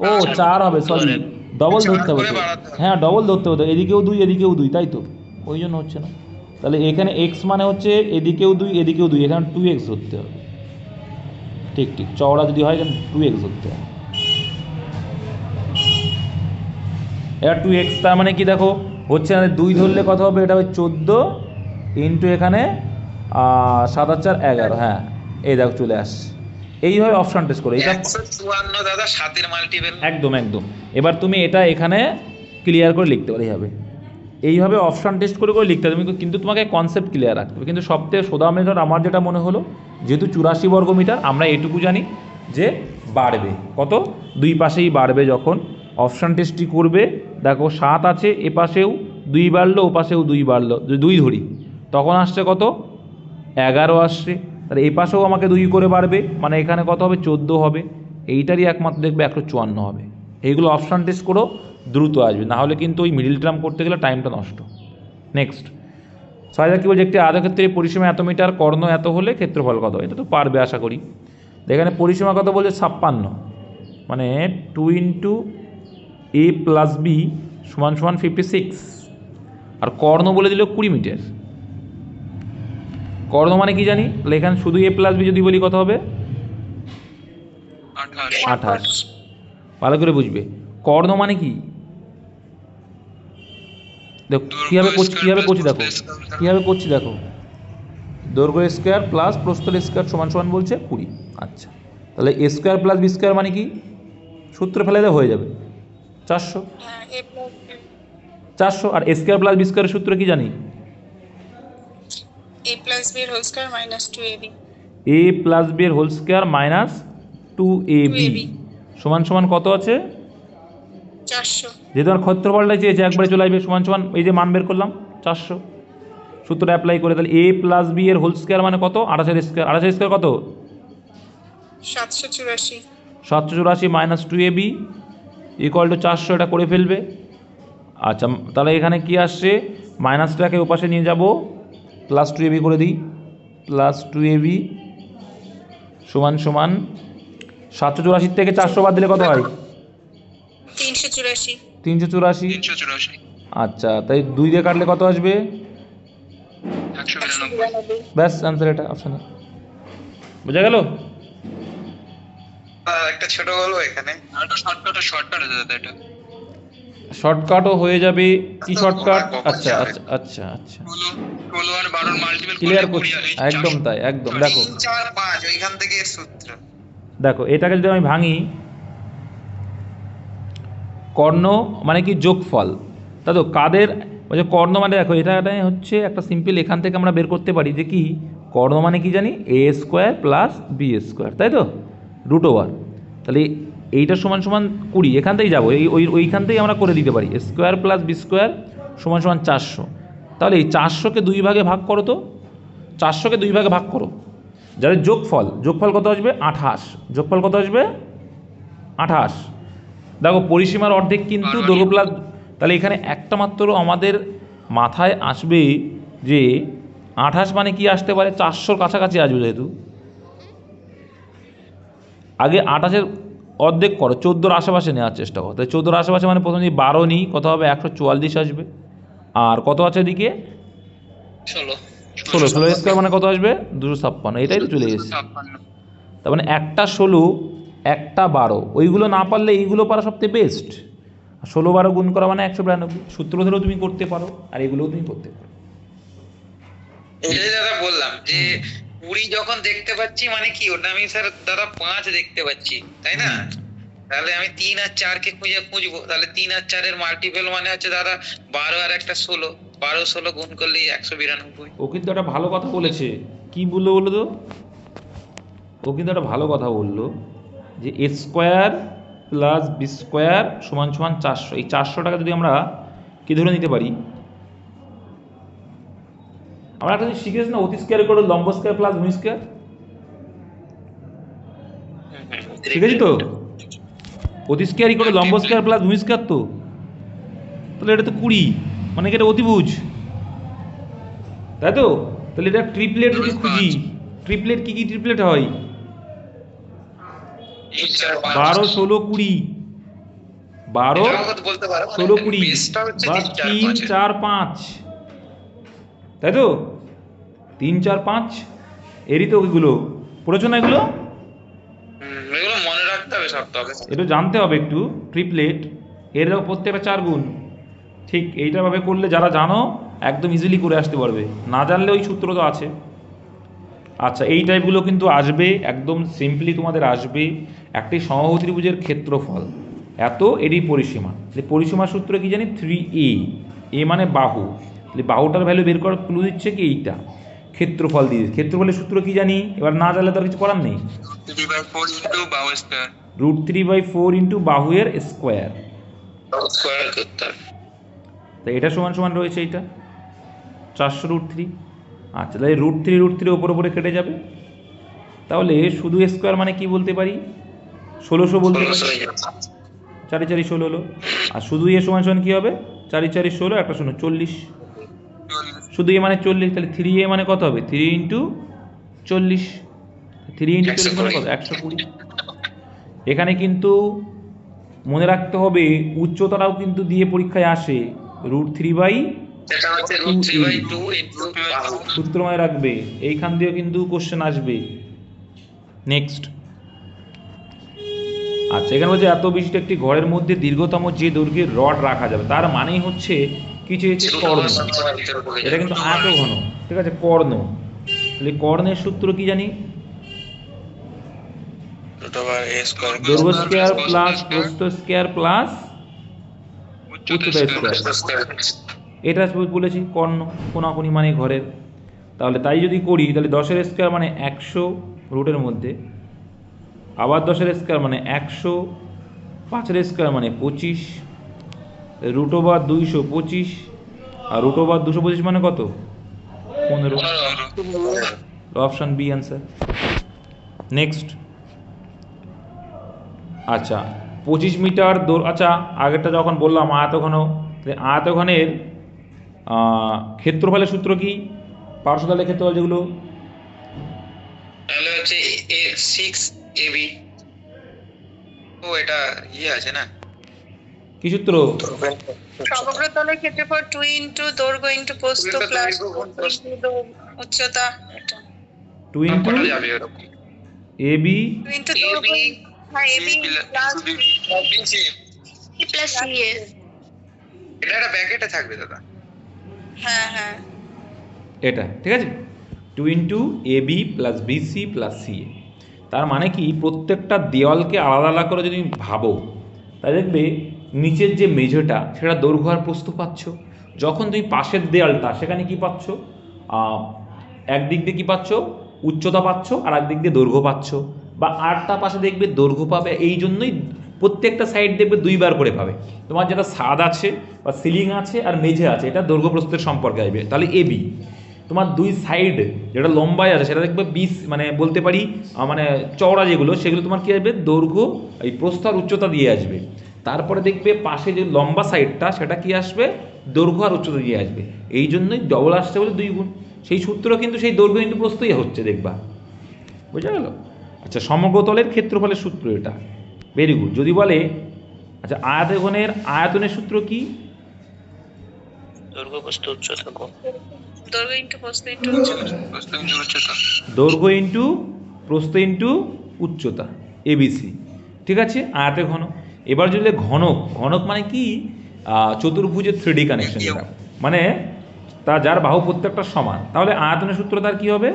S2: ও 4 হবে, সরি, ডবল ধরতে হবে তো। হ্যাঁ ডবল ধরতে হবে তো, এদিকেও 2 এদিকেও 2, তাই তো? ওই জন্য হচ্ছে না। তাহলে এখানে এক্স মানে হচ্ছে এদিকেও 2 এদিকেও 2, এখানে 2x ধরতে হবে। ঠিক ঠিক, চওড়া যদি হয় এখানে 2x ধরতে হবে। এবার 2x, তার মানে কি দেখো হচ্ছে 2 ধরলে কত হবে? এটা হবে 14 ইন্টু এখানে 7 আর 4 11, হ্যাঁ এই দেখো চলে আসছে। এইভাবে অপশান টেস্ট করে এটা
S1: 154 দাদা 7 মাল্টিপল,
S2: একদম একদম। এবার তুমি এটা এখানে ক্লিয়ার করে লিখতে পারো এইভাবে অপশান টেস্ট করে করে লিখতে হবে। তুমি কিন্তু তোমাকে কনসেপ্ট ক্লিয়ার রাখতে হবে। কিন্তু সবথেকে সোজা মেথড আমার যেটা মনে হলো, যেহেতু 84 বর্গমিটার, আমরা এটুকু জানি যে বাড়বে কত, 2 পাশেই বাড়বে। যখন অপশান টেস্টটি করবে, দেখো 7 আছে, এ পাশেও 2 বাড়লো, ও পাশেও 2 বাড়লো, যদি 2 ধরি তখন আসছে কত? 11 আসছে। তাহলে এই পাশেও আমাকে 2 করে বাড়বে, মানে এখানে কত হবে? 14 হবে। এইটারই একমাত্র দেখবে 154 হবে। এইগুলো অপশান টেস্ট করো, দ্রুত আসবে, না হলে কিন্তু ওই মিডিল টার্ম করতে গেলে টাইমটা নষ্ট। নেক্সট 6000 কী বলছে? একটি আয়তক্ষেত্রে পরিসীমা এত মিটার, কর্ণ এত হলে ক্ষেত্রফল কত? এটা তো পারবে আশা করি। এখানে পরিসীমা কত বলছে? 56, মানে 2 × a + b = 56, আর কর্ণ বলে দিল 20 মিটার। কর্ণ মানে কি জানি? তাহলে এখানে শুধু a + b যদি বলি কত হবে? 28। ভালো করে বুঝবে, কর্ণ মানে কি? দেখো কীভাবে করছি দেখো দৈর্ঘ্য স্কোয়ার প্লাস প্রস্থ স্কোয়ার সমান সমান বলছে 20। আচ্ছা, তাহলে এ স্কোয়ার প্লাস বি স্কোয়ার মানে কি? সূত্র ফেলে দেওয়া হয়ে যাবে 400।
S3: হ্যাঁ a plus b
S2: 400 আর এ স্কোয়ার প্লাস বি স্কোয়ারের সূত্র কি জানি?
S3: a plus b এর whole square minus 2ab
S2: A plus B এর whole square minus 2ab
S3: 2ab
S2: সমান সমান কত আছে?
S3: 400
S2: যেহেতু আমার ক্ষেত্রফলটা চেয়েছে একবারে চলে আসবে সমান সমান, এই যে মান বের করলাম 400, সূত্রটা অ্যাপ্লাই করে তাহলে এ প্লাস বি এর হোল স্কোয়ার মানে কত? 28 স্কোয়ার। 28 স্কোয়ার কত?
S3: 784
S2: 784 মাইনাস 2ab ইকুয়াল টু 400, এটা করে ফেলবে। আচ্ছা, তাহলে এখানে কি আসছে? মাইনাসটাকে ওপাশে নিয়ে যাব, প্লাস 2ab করে দিই, প্লাস 2ab সমান সমান 784 থেকে 400 বাদ দিলে কত হয়?
S3: 384
S2: 384। আচ্ছা, তাই 2 দিয়ে কাটলে কত আসবে?
S3: 192
S2: ব্যাস অ্যান্সার, এটা অপশানে। বোঝা গেল?
S1: একটা ছোট বলবো এখানে, একটা শর্টকাট হয়ে যাবে এটা।
S2: শর্টকাটও হয়ে যাবে। কি শর্টকাট? আচ্ছা আচ্ছা আচ্ছা আচ্ছা,
S1: 16 আর 12 এর মাল্টিপল
S2: ক্লিয়ার করছি, একদম তাই, একদম। দেখো
S1: 3 4 5 ওইখান থেকে এর সূত্র।
S2: দেখো এটাকে যদি আমি ভাঙি, কর্ণ মানে কি? যোগফল। তা তো কাদের বলছে কর্ণ মানে? দেখো এটা হচ্ছে একটা সিম্পল, এখান থেকে আমরা বের করতে পারি যে কি কর্ণ মানে কি জানি? এ স্কোয়ার প্লাস বি স্কোয়ার, তাই তো, রুট ওভার। তাহলে এইটা সমান সমান 20, এখান থেকেই যাবো, ওইখান থেকেই আমরা করে দিতে পারি স্কোয়ার প্লাস বি স্কোয়ার সমান সমান 400। তাহলে এই 400কে 2 ভাগে ভাগ করো তো, 400কে 2 ভাগে ভাগ করো, যাদের যোগফল কত আসবে? 28। যোগফল কত আসবে? 28। দেখো পরিসীমার অর্ধেক কিন্তু দৈর্ঘ্য প্লাস, তাহলে এখানে একটা মাত্র আমাদের মাথায় আসবে যে 28 মানে কি আসতে পারে? 400-র কাছাকাছি আসবে। যেহেতু আগে 28-এর অর্ধেক করো, 14-র আশেপাশে নেওয়ার চেষ্টা করো। তাই 14-র আশেপাশে মানে প্রথমে যদি 12 নিই কত হবে? 144 আসবে। আর কত আছে এদিকে? 16 স্কোয়ার মানে কত আসবে? 256। এটাই তো চলে এসেছে। তার মানে একটা 16 একটা 12, ওইগুলো না পারলে এইগুলো পারা সবথেকে বেস্ট। 16 12 গুণ করা মানে 192। সূত্র ধরেও তুমি করতে পারো আর এগুলোও তুমি করতে পারো।
S1: এই যে দাদা বললাম যে 20 যখন দেখতে পাচ্ছি মানে কি ওটা আমি স্যার দাদা 5 দেখতে পাচ্ছি, তাই না? তাহলে আমি 3 আর 4 কে খুঁজবো, তাহলে 3 আর 4 এর মাল্টিপল মানে হচ্ছে দাদা 12 আর একটা 16, 12 16 গুণ করলে 192।
S2: ও কিন্তু একটা ভালো কথা বলেছে। কি বললো বলো তো? ও কিন্তু একটা ভালো কথা বললো যে এ স্কোয়ার প্লাস বি স্কোয়ার সমান সমান 400। এই 400 টাকা যদি আমরা কি ধরে নিতে পারি? আমরা একটা জিনিস শিখেছি না, অতি স্কোয়ার করে লম্ব স্কোয়ার প্লাস ভূমি স্কোয়ার, শিখেছি তো? অতি স্কোয়ার করে লম্ব স্কোয়ার প্লাস ভূমি স্কোয়ার, তো তাহলে এটা তো 20, মানে কি এটা অতিভুজ, তাই তো? তাহলে এটা ট্রিপলেট যদি খুঁজি, ট্রিপলেট কি কি ট্রিপলেট হয়? 12 16 20, 12 16 20 বা 3 4 5, তাই তো? 3 4 5 এরই তো ওইগুলো পড়েছো না? এগুলো
S1: মনে রাখতে হবে সব, তবে
S2: একটু জানতে হবে একটু। ট্রিপলেট এর প্রত্যেকটা 4 গুণ, ঠিক এইটাভাবে করলে যারা জানো একদম ইজিলি করে আসতে পারবে, না জানলে ওই সূত্র তো আছে। আচ্ছা, এই টাইপগুলো কিন্তু আসবে, একদম সিম্পলি তোমাদের আসবে। একটি সমবাহু ত্রিভুজের ক্ষেত্রফল এত, এরই পরিসীমা। পরিসীমার সূত্র কি জানি? 3a, এ মানে বাহু, বাহুটার ভ্যালু বের করার ক্লু দিচ্ছে কি এইটা, ক্ষেত্রফল দিয়ে। ক্ষেত্রফলের সূত্র কি জানি? এবার না জানলে তো আর কিছু করার নেই, √3/4 ইন্টু বাহুয়ের স্কোয়ার। তাই এটা সমান সমান রয়েছে এইটা 400√3। আচ্ছা, তাহলে √3 ওপরে কেটে যাবে। তাহলে শুধু স্কোয়ার মানে কি বলতে পারি? 1600 বলতে পারি, 4 4 16 হলো। আর শুধু এ সমান সমান কি হবে? 4 4 16, একটা 0 40, শুধু এ মানে 40। তাহলে 3a মানে কত হবে? 3 ইন্টু 40, 3 ইন্টু 40 মানে কত? 120। এখানে কিন্তু মনে রাখতে হবে উচ্চতাটাও কিন্তু দিয়ে পরীক্ষায় আসে, √3/2, সূত্র মনে রাখবে। এইখান দিয়েও কিন্তু কোশ্চেন আসবে। নেক্সট। আচ্ছা, এখানে বলছে এত বিশিষ্ট একটি ঘরের মধ্যে দীর্ঘতম যে দৈর্ঘ্যের রড রাখা যাবে, তার মানেই হচ্ছে কি চেয়েছে? কর্ণ। এটা কিন্তু আয়তঘন, ঠিক আছে, কর্ণ। তাহলে কর্ণের সূত্র কি জানি? দৈর্ঘ্য স্কয়ার প্লাস প্রস্থ স্কয়ার প্লাস উচ্চতা স্কয়ার। এটা বলেছি কর্ণ, কোনাকুনি মানে ঘরের। তাহলে তাই যদি করি তাহলে 10-এর স্কয়ার মানে 100 রুটের মধ্যে, আবার 10-এর স্কয়ার মানে 100, 5-এর স্কয়ার মানে 25, রুট ওভার 225, আর রুট ওভার 225 মানে কত? 15। Option B answer. নেক্সট, আচ্ছা 25 মিটার আচ্ছা আগেরটা যখন বললাম আয়তঘন, আয়তঘনের ক্ষেত্রফলের সূত্র কি? পার্শ্বতলের ক্ষেত্রফল যেগুলো,
S1: তাহলে হচ্ছে 6ab। ও এটা আছে না,
S2: কি সূত্র?
S3: সমগ্র তলের ক্ষেত্রফল 2 ইনটু দৈর্ঘ্য ইনটু প্রস্থ প্লাস উচ্চতা।
S2: 2 ইনটু এবি
S3: 2 ইনটু দৈর্ঘ্য, হ্যাঁ এবি প্লাস সিএ।
S1: এটা একটা ব্র্যাকেটে থাকবে দাদা।
S3: হ্যাঁ
S2: এটা ঠিক আছে, 2 into AB plus BC plus CA. তার মানে কি প্রত্যেকটা দেওয়ালকে আলাদা আলাদা করে যদি ভাবো তাই দেখবে নিচের যে মেঝেটা সেটা দৈর্ঘ্য আর প্রস্থ পাচ্ছ, যখন তুমি পাশের দেওয়ালটা সেখানে কি পাচ্ছ? একদিক দিয়ে কী পাচ্ছ? উচ্চতা পাচ্ছ, আর একদিক দিয়ে দৈর্ঘ্য পাচ্ছ, বা আটটা পাশে দেখবে দৈর্ঘ্য পাবে। এই জন্যই প্রত্যেকটা সাইড দেখবে 2বার করে পাবে। তোমার যেটা ছাদ আছে বা সিলিং আছে আর মেঝে আছে, এটা দৈর্ঘ্য প্রস্থের সম্পর্কে আসবে। তাহলে এবি তোমার 2 সাইড যেটা লম্বায় আছে সেটা দেখবে 20 মানে বলতে পারি মানে চওড়া যেগুলো সেগুলো তোমার কী আসবে? দৈর্ঘ্য এই প্রস্থ আর উচ্চতা দিয়ে আসবে। তারপরে দেখবে পাশে যে লম্বা সাইডটা সেটা কি আসবে? দৈর্ঘ্য আর উচ্চতা দিয়ে আসবে। এই জন্যই ডবল আসছে বলে 2 গুণ। সেই সূত্র কিন্তু সেই দৈর্ঘ্য ইন্টু প্রস্থই হচ্ছে, দেখবা। বুঝা গেল? আচ্ছা সমগ্র তলের ক্ষেত্রফলের সূত্র এটা, ভেরি গুড। যদি বলে আচ্ছা আয়তঘনের আয়তনের সূত্র কি?
S1: দৈর্ঘ্য প্রস্থ উচ্চতা কত?
S3: দৈর্ঘ্য ইনটু প্রস্থ ইনটু উচ্চতা।
S2: দৈর্ঘ্য ইন্টু প্রস্থ ইন্টু উচ্চতা, এবিসি। ঠিক আছে, আয়তে ঘন। এবার যদি ঘনক, ঘনক মানে কি? চতুর্ভুজের 3D কানেকশন, যেটা মানে তা যার বাহু প্রত্যেকটা সমান। তাহলে আয়তনের সূত্র তার কি হবে?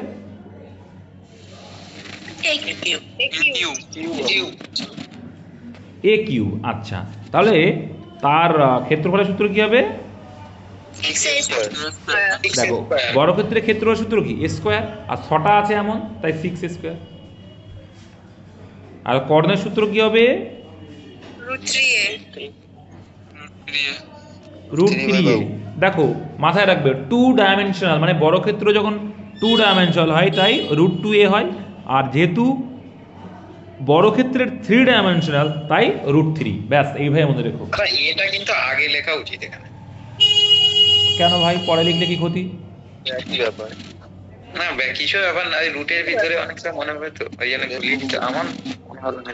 S2: এ কিউ। আচ্ছা তাহলে তার ক্ষেত্রফলের সূত্র কি হবে? দেখো বর্গক্ষেত্রের ক্ষেত্রফলের সূত্র কি? এ স্কোয়ার, আর 6টা আছে এমন তাই 6 স্কোয়ার। আর কর্ণের সূত্র কি হবে? Root 3a। দেখো মাথায় রাখবে 2 ডাইমেনশনাল মানে বর্গক্ষেত্র যখন 2 ডাইমেনশনাল হয় তাই রুট 2a হয়, আর যেহেতু বর্গক্ষেত্রের 3 ডাইমেনশনাল তাই রুট 3। ব্যাস এইভাবে মনে রেখো।
S1: এটা কিন্তু আগে লেখা উচিত এখানে।
S2: কেন ভাই? পরে লিখলে কি ক্ষতি?
S1: একই ব্যাপার না, কিছু ব্যাপার না, রুটের ভিতরে অনেকটা মনে হবে তো, ওই জন্য ভুলিয়ে দিতে আমার মনে হলো না।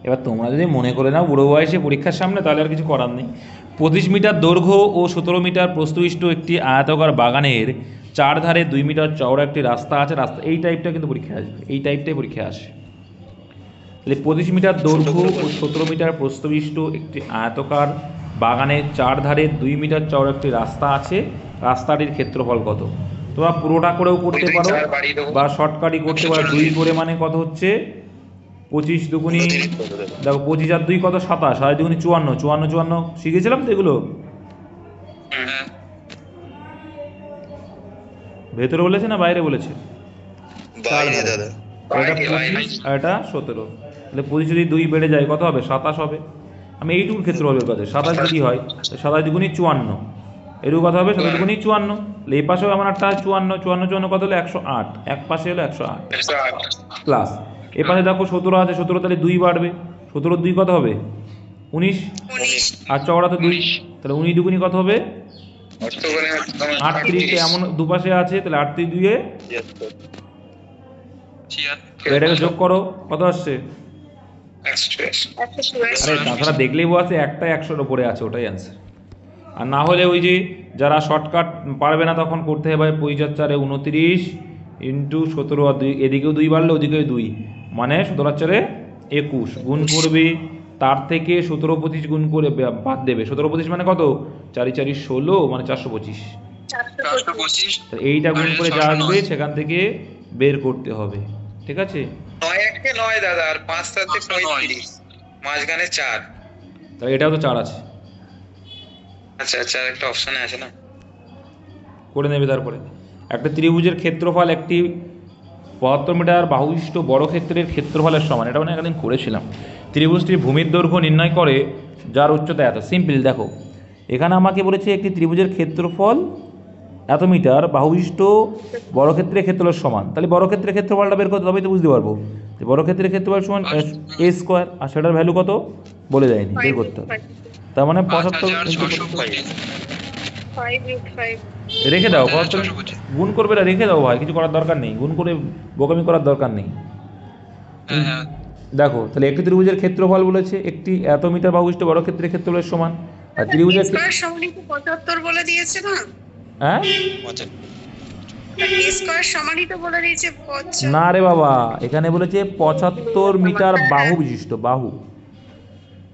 S2: এবার তোমরা যদি মনে করে নাও বুড়ো বয়সে পরীক্ষার সামনে, তাহলে আর কিছু করার নেই। 25 মিটার দৈর্ঘ্য ও 17 মিটার প্রস্থবিষ্ট একটি আয়তাকার বাগানের 4 ধারে 2 মিটার চওড়া একটি রাস্তা আছে। রাস্তা এই টাইপটা কিন্তু পরীক্ষায় আসবে, এই টাইপটাই পরীক্ষায় আসে। তাহলে 25 মিটার দৈর্ঘ্য ও 17 মিটার প্রস্থবিষ্ট একটি আয়তাকার বাগানের 4 ধারে 2 মিটার চওড়া একটি রাস্তা আছে। রাস্তাটির ক্ষেত্রফল কত? তোমরা পুরোটা করেও করতে পারো বা শর্টকাটই করতে পারো। 2 করে মানে কত হচ্ছে? 25 দুগুণি, দেখো 25 আর 2 কত? 27, 27 দুগুণি 54, 54 শিখেছিলাম তো এগুলো। ভেতরে বলেছে না বাইরে বলেছে?
S1: বাইরে দাদা,
S2: এটা 25 আর এটা 17। তাহলে 25 যদি 2 বেড়ে যায় কত হবে? 27 হবে। আমি এইটুকুর ক্ষেত্রফলের কথা, 27 যদি হয় 27 দুগুণি 54, এটুকু কথা হবে 27 দুগুণি 54। তাহলে এই পাশেও আমার একটা 54, 54 কত হলো? 108। এক পাশে হলো 108 প্লাস এ পাশে দেখো 17 আছে, 17 তাহলে 2 বাড়বে, 17 2 কত হবে? 19, আর চওড়া তো 2, তাহলে 19 দুগুণি কত হবে? 38। এমন দুপাশে আছে, তাহলে 38 2 এটাকে যোগ করো, কত আসছে? আরে তাছাড়া দেখলেই বোঝা একটা 100-এর উপরে আছে, ওটাই অ্যান্সার। আর না হলে ওই যে যারা শর্টকাট পারবে না তখন করতে হবে 25 4 29 ইন্টু 17 আর 2, এদিকেও 2 বাড়লে ওদিকেও 2 মানে 17 4 21 গুণ করবে তার থেকে 17-25 গুণ করে বাদ দেবে। 17-25 মানে কত? 4 16 মানে 425।
S3: 425
S2: এইটা গুণ করে যা আসবে সেখান থেকে বের করতে হবে, ঠিক আছে?
S1: 9 একে 9 দাদা, আর 5 সাথে 35, মাঝখানে 4।
S2: তাহলে এটাও তো 4 আছে,
S1: আচ্ছা আচ্ছা, একটা অপশনে আছে না,
S2: করে নেবে। তারপরে একটা ত্রিভুজের ক্ষেত্রফল একটি 72 মিটার বাহুবিশিষ্ট বর্গক্ষেত্রের ক্ষেত্রফলের সমান। এটা মানে একদিন করেছিলাম। ত্রিভুজটির ভূমির দৈর্ঘ্য নির্ণয় করে যার উচ্চতা এত। সিম্পল, দেখো এখানে আমাকে বলেছে একটি ত্রিভুজের ক্ষেত্রফল এত মিটার বাহুবিশিষ্ট বর্গক্ষেত্রের ক্ষেত্রফলের সমান। তাহলে বর্গক্ষেত্রের ক্ষেত্রফলটা বের করতে তবেই তো বুঝতে পারবো যে বর্গক্ষেত্রের ক্ষেত্রফল সমান a স্কোয়ার, আর সেটার ভ্যালু কত বলে দেয়নি, বের করতে হবে। তার মানে 75 রেখে দাও, 75 গুণ করবে না, রেখে দাও ভাই, কিছু করার দরকার নেই, গুণ করে বোকামি করার দরকার নেই। দেখো তাহলে একটি ত্রিভুজের ক্ষেত্রফল বলেছে একটি এত মিটার বাহুবিশিষ্ট বর্গক্ষেত্রের ক্ষেত্রফলের সমান, আর ত্রিভুজের
S3: স্কয়ার সমানই তো 75 বলে দিয়েছে না?
S2: হ্যাঁ
S3: স্কয়ার সমানই তো বলে দিয়েছে 75।
S2: না রে বাবা, এখানে বলেছে 75 মিটার বাহু বিশিষ্ট, বাহু,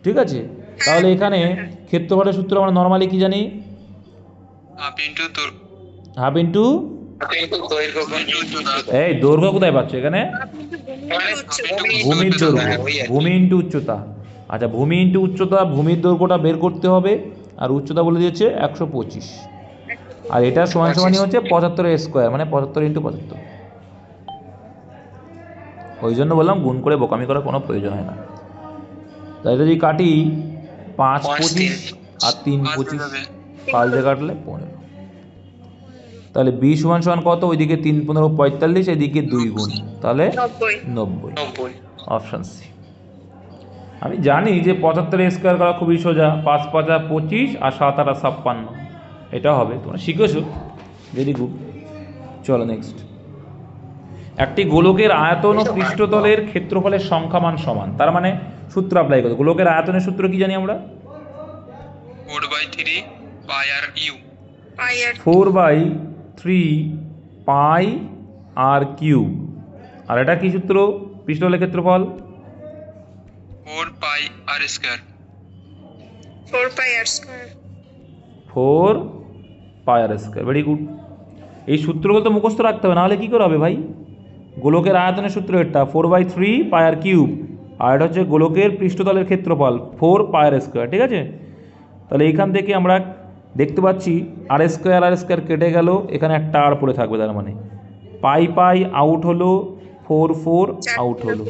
S2: ঠিক আছে? তাহলে এখানে ক্ষেত্রফলের সূত্র আমরা নর্মালি কি জানি? হাফ ইন্টু এই দৈর্ঘ্য কোথায় পাচ্ছ এখানে? ভূমির দৈর্ঘ্য, ভূমি ইন্টু উচ্চতা। আচ্ছা, ভূমি ইন্টু উচ্চতা, ভূমির দৈর্ঘ্যটা বের করতে হবে, আর উচ্চতা বলে দিয়েছে 125, আর এটা সমান সমানই হচ্ছে 75 স্কোয়ার, মানে 75 ইন্টু 75। ওই জন্য বললাম গুণ করে বোকামি করার কোনো প্রয়োজন হয় না। তাই এটা যদি কাটি 5 25 আর 3 25, 5 দিয়ে কাটলে 15। তাহলে b সমান সমান কত? ওইদিকে 3 15 45, এদিকে 2 গুণ, তাহলে 90। Option C. আমি জানি যে 75 স্কোয়ার করা খুবই সোজা, 5 5 25 আর 7 8 56, এটা হবে। তোমরা শিখেছো, ভেরি গুড। চলো নেক্সট। একটি গোলকের আয়তন ও পৃষ্ঠতলের ক্ষেত্রফলের সংখ্যামান সমান। তার মানে সূত্র অ্যাপ্লাই করো। গোলকের আয়তনের সূত্র কি জানি আমরা?
S1: 4/3 পাই are you.
S2: 4/3 pi R cube. আর এটা কি সূত্র? পৃষ্ঠতলের ক্ষেত্রফল
S1: 4 পাই আর স্কয়ার।
S3: 4 পাই আর স্কয়ার।
S2: 4 পাই আর স্কয়ার, ভেরি গুড। এই সূত্রগুলো তো মুখস্থ রাখতে হবে, নাহলে কী করে হবে ভাই? গোলকের আয়তনের সূত্র এটা 4/3 পাই আর কিউব, আর এটা হচ্ছে গোলকের পৃষ্ঠতলের ক্ষেত্রফল 4 পাই আর স্কয়ার, ঠিক আছে? তাহলে এইখান থেকে আমরা দেখতে পাচ্ছি আর স্কয়ার কেটে গেল, এখানে একটা আর পড়ে থাকবে, তার মানে পাই আউট হলো, 4 4 আউট হলো।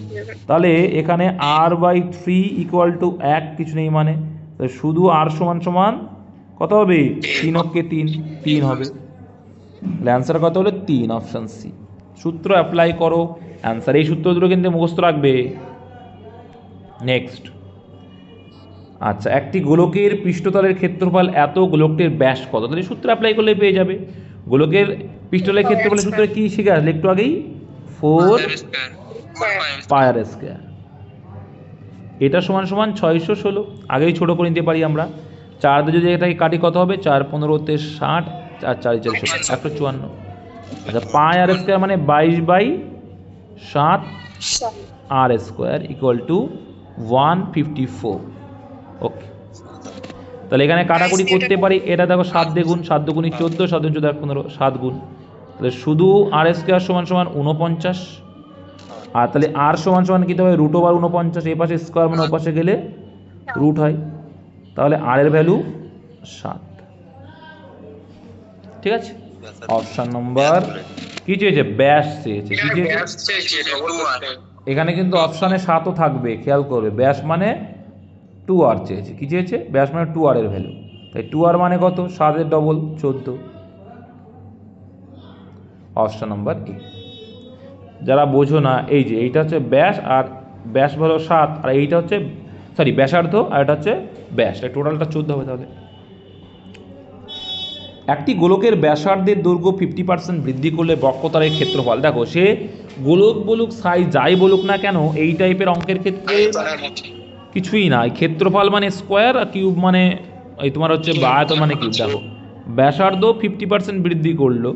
S2: তাহলে এখানে r/3 ইকুয়াল টু 1 কিছু নেই, মানে শুধু r সমান সমান কত হবে? 3 অক্ষে 3 হবে। তাহলে অ্যান্সার কত হলো? 3, অপশান সি। সূত্র অ্যাপ্লাই করো, অ্যান্সার। এই সূত্র দুটো কিন্তু মুখস্থ রাখবে। নেক্সট। আচ্ছা, একটি গোলকের পৃষ্ঠতলের ক্ষেত্রফল এত, গোলকটির ব্যাস কত? তাহলে সূত্র অ্যাপ্লাই করলে পেয়ে যাবে। গোলকের পৃষ্ঠতলের ক্ষেত্রফলের সূত্র কি শিখে আসলে একটু আগেই? 4 পাই আর স্কয়ার। এটা সমান সমান 616। আগেই ছোট করে নিতে পারি আমরা। 4 দিয়ে যদি এটাকে কাটি কত হবে? 4 15 60, আর 4 4 154। আচ্ছা, পাই আর স্কয়ার মানে 22/7 আর স্কোয়ার ইকুয়াল টু 154। ওকে, তাহলে এখানে কাটাকুটি করতে পারি। এটা দেখো 7 দিয়ে গুণ, 7 দুগুণই 14, 7 14 15, 7 গুণ। তাহলে শুধু আর স্কোয়ার সমান সমান 49, আর তাহলে আর সমান সমান কী হবে? √49। এই পাশে স্কোয়ার মানে ওপাশে গেলে রুট হয়, তাহলে আর এর ভ্যালু 7, ঠিক আছে? অপশান নম্বর কি চেয়েছে? ব্যাস চেয়েছে। কি চেয়েছে? এখানে কিন্তু অপশানে 7ও থাকবে, খেয়াল করবে। ব্যাস মানে 2r চেয়েছে। কি চেয়েছে? ব্যাস মানে 2r এর ভ্যালু। তাই 2r মানে কত? 7 এর ডবল, 14। Option number A. যারা বোঝো না, এই যে এইটা হচ্ছে ব্যাস, আর ব্যাস হলো 7, আর এইটা হচ্ছে ব্যাসার্ধ, আর এটা হচ্ছে ব্যাস। টোটালটা 14 হবে। তাহলে একটি গোলকের ব্যাসার্ধের দৈর্ঘ্য 50% বৃদ্ধি করলে বক্রতলের ক্ষেত্রফল। দেখো, সে গোলক বলুক, সাইজ যাই বলুক না কেন, এই টাইপের অঙ্কের ক্ষেত্রে কিছুই না। ক্ষেত্রফল মানে স্কোয়ার, আর কিউব মানে এই তোমার হচ্ছে আয়তন মানে কিউব। দেখো, ব্যাসার্ধ 50% বৃদ্ধি করলো,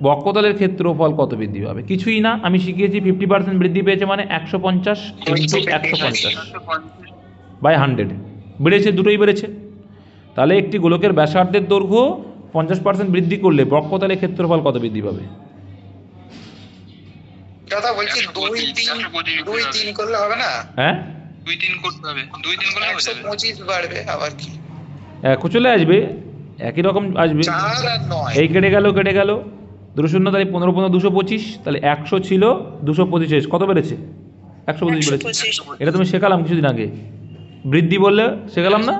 S2: বক্রতলের ক্ষেত্রফল কত বৃদ্ধি পাবে? কিছুই না। আমি শিখিয়েছি 50% বৃদ্ধি পেয়েছে মানে 150 × 150। বাই 100 বেড়েছে, দুটোই বেড়েছে। তাহলে একটি গোলকের ব্যাসার্ধের দৈর্ঘ্য 50% বৃদ্ধি করলে বক্ষতলের ক্ষেত্রফল কত বৃদ্ধি পাবে?
S1: কথা বলছি 2-3 করলে হবে না?
S2: হ্যাঁ
S1: 2-3 করতে হবে, 2-3 করলে 125 বাড়বে আবার কি?
S2: একও চলে আসবে, একই রকম আসবে।
S1: 4 আর 9
S2: এই কেটে গেল 2 শূন্য, তাহলে 15 15 225, তাহলে 100 ছিল 225, কত বেড়েছে? 125 বেড়েছে।
S3: 125
S2: এটা তুমি শেখালাম কিছুদিন আগে, বৃদ্ধি বললে শেখালাম না?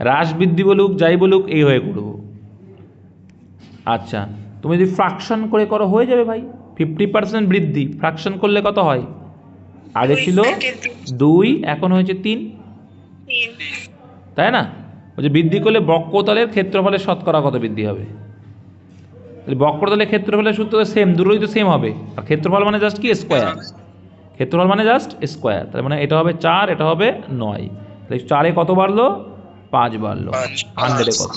S2: হ্রাস বৃদ্ধি বলুক যাই বলুক এই হয়ে করব। আচ্ছা, তুমি যদি ফ্র্যাকশন করে করো হয়ে যাবে ভাই। 50% বৃদ্ধি ফ্র্যাকশন করলে কত হয়? আগে ছিল 2, এখন হয়েছে 3, তাই না? ওই যে বৃদ্ধি করলে বক্ষতলের ক্ষেত্রফলের শতকরা কত বৃদ্ধি হবে? তাহলে বক্ষতলের ক্ষেত্রফলের সূত্র তো সেম, দুটোই তো সেম হবে। আর ক্ষেত্রফল মানে জাস্ট কি? স্কোয়ার। ক্ষেত্রফল মানে জাস্ট স্কোয়ার। তার মানে এটা হবে 4, এটা হবে 9। তাহলে 4-এ কত বাড়লো? 5 বাড়লো। 100-এ কত?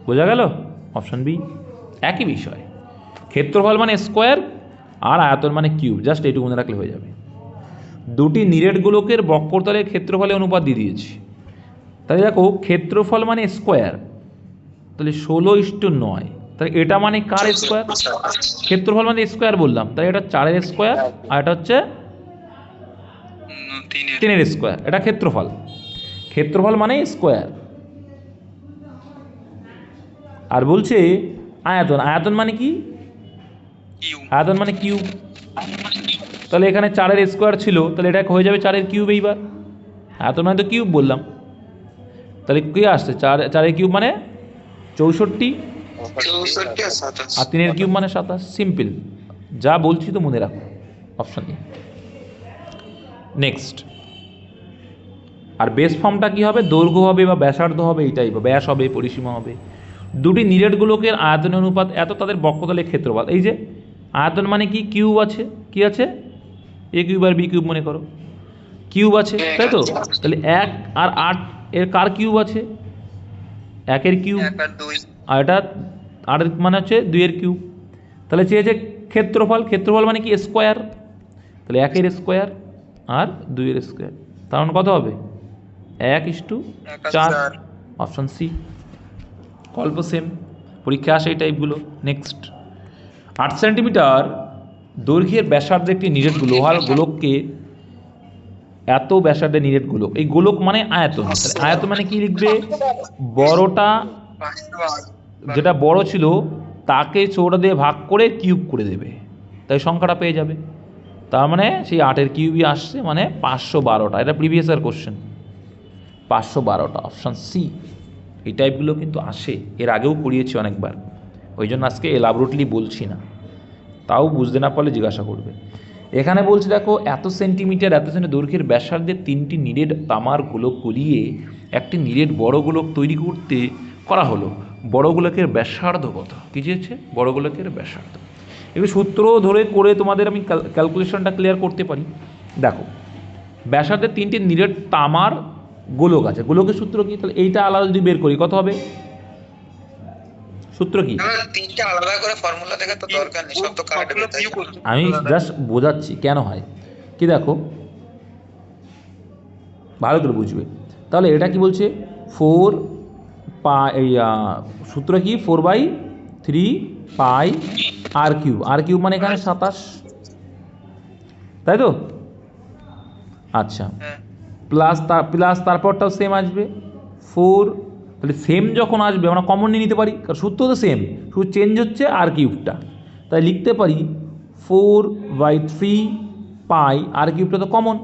S2: বোঝা গেল? Option B. একই বিষয়, ক্ষেত্রফল মানে স্কোয়ার আর আয়তন মানে কিউব, জাস্ট এইটুকু মনে রাখলে হয়ে যাবে। দুটি নিরেট গোলকের বক্ষতলের ক্ষেত্রফলের অনুপাত দিয়ে দিয়েছি। তাহলে দেখো ক্ষেত্রফল মানে স্কোয়ার, তাহলে 16:9। তাহলে এটা মানে কার স্কোয়ার? ক্ষেত্রফল মানে স্কোয়ার বললাম, তাহলে এটা 4-এর স্কোয়ার আর এটা হচ্ছে 3-এর স্কোয়ার। এটা ক্ষেত্রফল, ক্ষেত্রফল মানে স্কোয়ার। আর বলছে আয়তন, আয়তন মানে কি? আয়তন মানে কিউব। তাহলে এখানে 4-এর স্কোয়ার ছিল, তাহলে এটা হয়ে যাবে 4-এর কিউব। এইবার আয়তন মানে তো কিউব বললাম, তাহলে কি আসছে? 4-এর কিউব মানে 64, আর 3-এর কিউব মানে 27। সিম্পল, যা বলছি তো মনে রাখো। Option A. নেক্সট, আর বেস ফর্মটা কি হবে? দৈর্ঘ্য হবে বা ব্যাসার্ধ হবে, এইটাই ব্যাস হবে, পরিসীমা হবে। দুটি নিরেট গোলকের আয়তনের অনুপাত এত, তাদের বক্ষতলের ক্ষেত্রফল। এই যে আয়তন মানে কি? কিউব আছে, কি আছে? এ কিউব আর বি কিউব মনে করো, কিউব আছে, তাই তো? তাহলে 1 আর 8 এর কার কিউব আছে? 1-এর কিউব। আর এটা 8 মানে হচ্ছে 2-এর কিউব। তাহলে চেয়েছে ক্ষেত্রফল, ক্ষেত্রফল মানে কি? স্কোয়ার। তাহলে 1-এর স্কোয়ার আর 2-এর স্কোয়ার, তার মানে কত হবে? 1:4। Option C. অল্প সেম, পরীক্ষা আসে এই টাইপগুলো। নেক্সট, 8 সেন্টিমিটার দৈর্ঘ্যের ব্যাসার্ধের একটি নিরেট লোহার গোলককে, এত ব্যাসার্ধের নিরেট গোলক, এই গোলক মানে আয়তন। আয়তন মানে কি লিখবে? বড়টা, যেটা বড় ছিল তাকে চৌড়া দিয়ে ভাগ করে কিউব করে দেবে, তাই সংখ্যাটা পেয়ে যাবে। তার মানে সেই 8-এর কিউবই আসছে, মানে 512টা। এটা প্রিভিয়াস ইয়ার কোশ্চেন, 512টা। Option C. এই টাইপগুলো কিন্তু আসে, এর আগেও করিয়েছি অনেকবার, ওই জন্য আজকে এলাবোরেটলি বলছি না, তাও বুঝতে না পারলে জিজ্ঞাসা করবে। এখানে বলছে দেখো, এত সেন্টিমিটার দৈর্ঘ্যের ব্যাসার্ধের 3টি নিরেট তামার গোলক গলিয়ে একটি নিরেট বড় গোলক তৈরি করতে করা হলো। বড় গোলকের ব্যাসার্ধ কত? কী চেয়েছে? বড় গোলকের ব্যাসার্ধ। এবার সূত্র ধরে করে তোমাদের আমি ক্যালকুলেশনটা ক্লিয়ার করতে পারি। দেখো, ব্যাসার্ধের 3টি নিরেট তামার গোলক আছে, গোলকের সূত্র কি? তাহলে এইটা আলাদা যদি বের করি কত হবে? সূত্র কি?
S1: তিনটা আলাদা করে ফর্মুলা দেখা তো দরকার নেই, সব তো কাটবে।
S2: আমি জাস্ট বোঝাচ্ছি কেন হয় কি। দেখো ভালো করে বুঝবে। তাহলে এটা কি বলছে? 4 পাই, এই সূত্র কি? 4/3 পাই আর কিউব। আর কিউব মানে এখানে 27, তাই তো? আচ্ছা, প্লাস তারপরটাও সেম আসবে 4। তাহলে সেম যখন আসবে আমরা কমন নিয়ে নিতে পারি, কারণ সূত্র তো সেম, শুধু চেঞ্জ হচ্ছে আর কিউবটা। তাই লিখতে পারি 4/3 পাই আর কিউবটা তো কমন,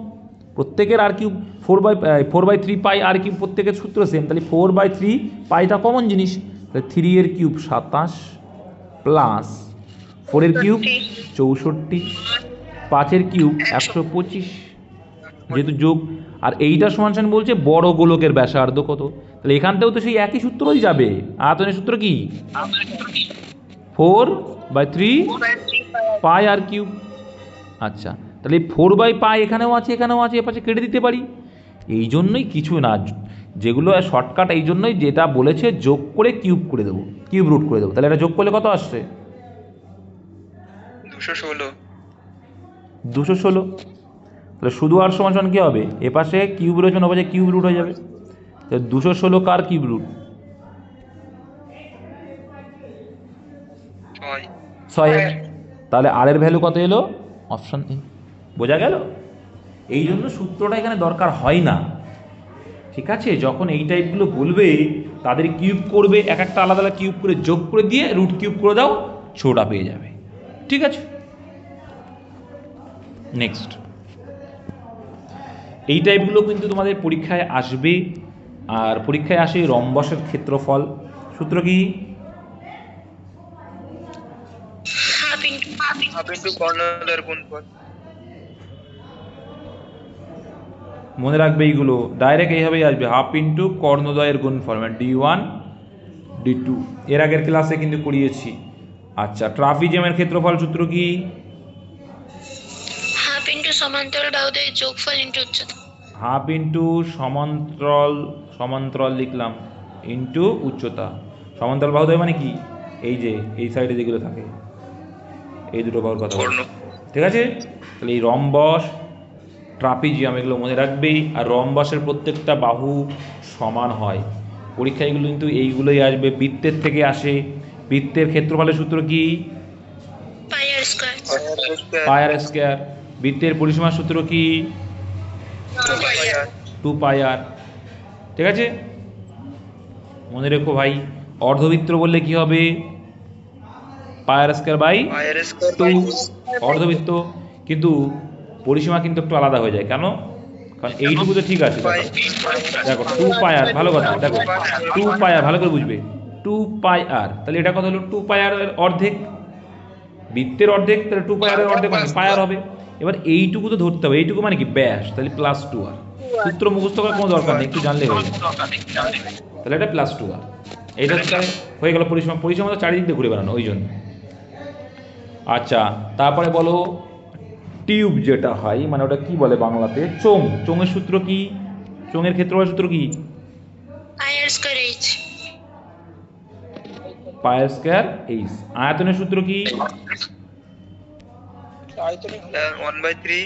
S2: প্রত্যেকের আর কিউব 4/3 পাই আর কিউব, প্রত্যেকের সূত্র সেম। তাহলে 4/3 পাইটা কমন জিনিস, তাহলে 3-এর কিউব 27 প্লাস 4-এর কিউব 64, 5-এর কিউব 125, যেহেতু যোগ। আর এইটা সমান সমান বলছে বড় গোলকের ব্যাসার্ধ কত। তাহলে এখানটাও তো সেই একই সূত্রই যাবে। আয়তনের সূত্র কি? 4/3 পাই আর কিউব। আচ্ছা, তাহলে 4/পাই এখানেও আছে, এখানেও আছে, এপাশে কেটে দিতে পারি। এই জন্যই কিছু না, যেগুলো শর্টকাট, এই জন্যই যেটা বলেছে যোগ করে কিউব করে দেবো, কিউব রুট করে দেবো। তাহলে এটা যোগ করলে কত আসছে?
S1: 216।
S2: 216। তাহলে শুধু আর সমান সমান কী হবে, এ পাশে কিউব রয়েছে, ও পাশে কিউব রুট হয়ে যাবে। তাহলে 216 কার কিউব রুট? 6। তাহলে আর এর ভ্যালু কত এলো? Option A. বোঝা গেল? এই জন্য সূত্রটা এখানে দরকার হয় না, ঠিক আছে? যখন এই টাইপগুলো বলবে তাদের কিউব করবে, এক একটা আলাদা আলাদা কিউব করে যোগ করে দিয়ে রুট কিউব করে দাও, ছোটা পেয়ে যাবে, ঠিক আছে? নেক্সট, এই টাইপগুলো কিন্তু তোমাদের পরীক্ষায় আসবে। আর পরীক্ষায় আসে রম্বসের ক্ষেত্রফল। সূত্র কি?
S1: হাফ ইনটু কর্ণদ্বয়ের গুণফল।
S2: মনে রাখবে এইগুলো ডাইরেক্ট এইভাবেই আসবে, হাফ ইন্টু কর্ণদ্বয়ের গুণফল মানে D1 D2। এর আগের ক্লাসে কিন্তু করিয়েছি। আচ্ছা, ট্রাপিজিয়ামের ক্ষেত্রফল সূত্র কি?
S5: হাফ ইন্টু সমান্তরাল বাহুদের যোগফল ইন্টু উচ্চতা।
S2: হাফ ইন্টু সমান্তরাল লিখলাম ইন্টু উচ্চতা। সমান্তরাল বাহুদ্বয় মানে কি? এই যে এই সাইডে যেগুলো থাকে এই দুটো বাহুর কথা বলছি, ঠিক আছে? তাহলে এই রম্বস, ট্রাপিজিয়াম এগুলো মনে রাখবেই। আর রম্বসের প্রত্যেকটা বাহু সমান হয়। পরীক্ষায় এগুলো কিন্তু এইগুলোই আসবে। বৃত্তের থেকে আসে। বৃত্তের ক্ষেত্রফলের সূত্র কি? পাই আর স্কয়ার। বৃত্তের পরিসীমার সূত্র কি? 2πr, ঠিক আছে? মনে রেখো ভাই, অর্ধবৃত্ত বললে কি হবে? পাই আর স্কয়ার বাই 2 অর্ধবৃত্ত। কিন্তু পরিসীমা কিন্তু একটু আলাদা হয়ে যায়। কেন? কারণ এইটুকু তো ঠিক আছে। দেখো 2πr, ভালো কথা, দেখো 2πr ভালো করে বুঝবে। 2πr, তাহলে এটা কত হলো? 2πr এর অর্ধেক, বৃত্তের অর্ধেক, তাহলে 2πr এর অর্ধেক মানে পায়ার হবে। এবার এইটুকু তো ধরতে হবে, এইটুকু মানে কি? ব্যাস। তাহলে +2r। সূত্র মুখস্থ করার কোনো দরকার নেই, একটু জানলে হয়ে যায়। তাহলে এটা +2r। এইটা হয়ে গেল পরিসীমা। পরিসীমা তো চারিদিক দিয়ে ঘুরে বেড়ানো, ওই জন্য। আচ্ছা, তারপরে বলো টিউব যেটা হয়, মানে ওটা কি বলে বাংলাতে? চোঙ। চোঙের সূত্র কি? চোঙের ক্ষেত্রফলের সূত্র কি?
S5: পাই আর স্কয়ার এইচ।
S2: পাই আর স্কয়ার এইচ। আয়তনের সূত্র কি?
S1: 1/3।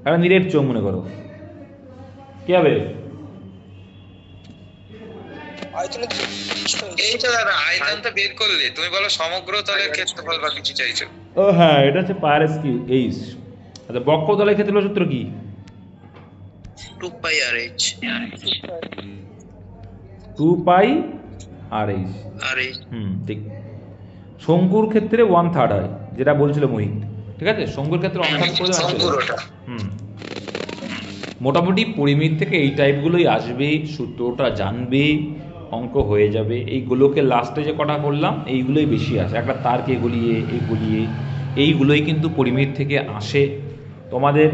S2: একটা নিরেট চোঙ মনে করো, কি হবে?
S1: এই তো দাদা আয়তনটা বের করলে তুমি বলো সমগ্র তলের ক্ষেত্রফল বা কিছু চাইছো।
S2: ও হ্যাঁ, এটা হচ্ছে পাই আর স্কয়ার এইচ। আচ্ছা, বক্রতলের ক্ষেত্রফলের সূত্র কি?
S1: 2πrh।
S2: 2πrh। ঠিক। শঙ্কুর ক্ষেত্রে 1/3 হয়, যেটা বলছিল মোহিত, ঠিক আছে? শঙ্কুর ক্ষেত্রে 1/3 করে মোটামুটি পরিমিত থেকে এই টাইপগুলোই আসবে। সূত্রটা জানবে, অঙ্ক হয়ে যাবে। এইগুলোকে লাস্টে যে কটা করলাম এইগুলোই বেশি আসে। একটা তারকে গলিয়ে এইগুলোই কিন্তু পরিমিত থেকে আসে। তোমাদের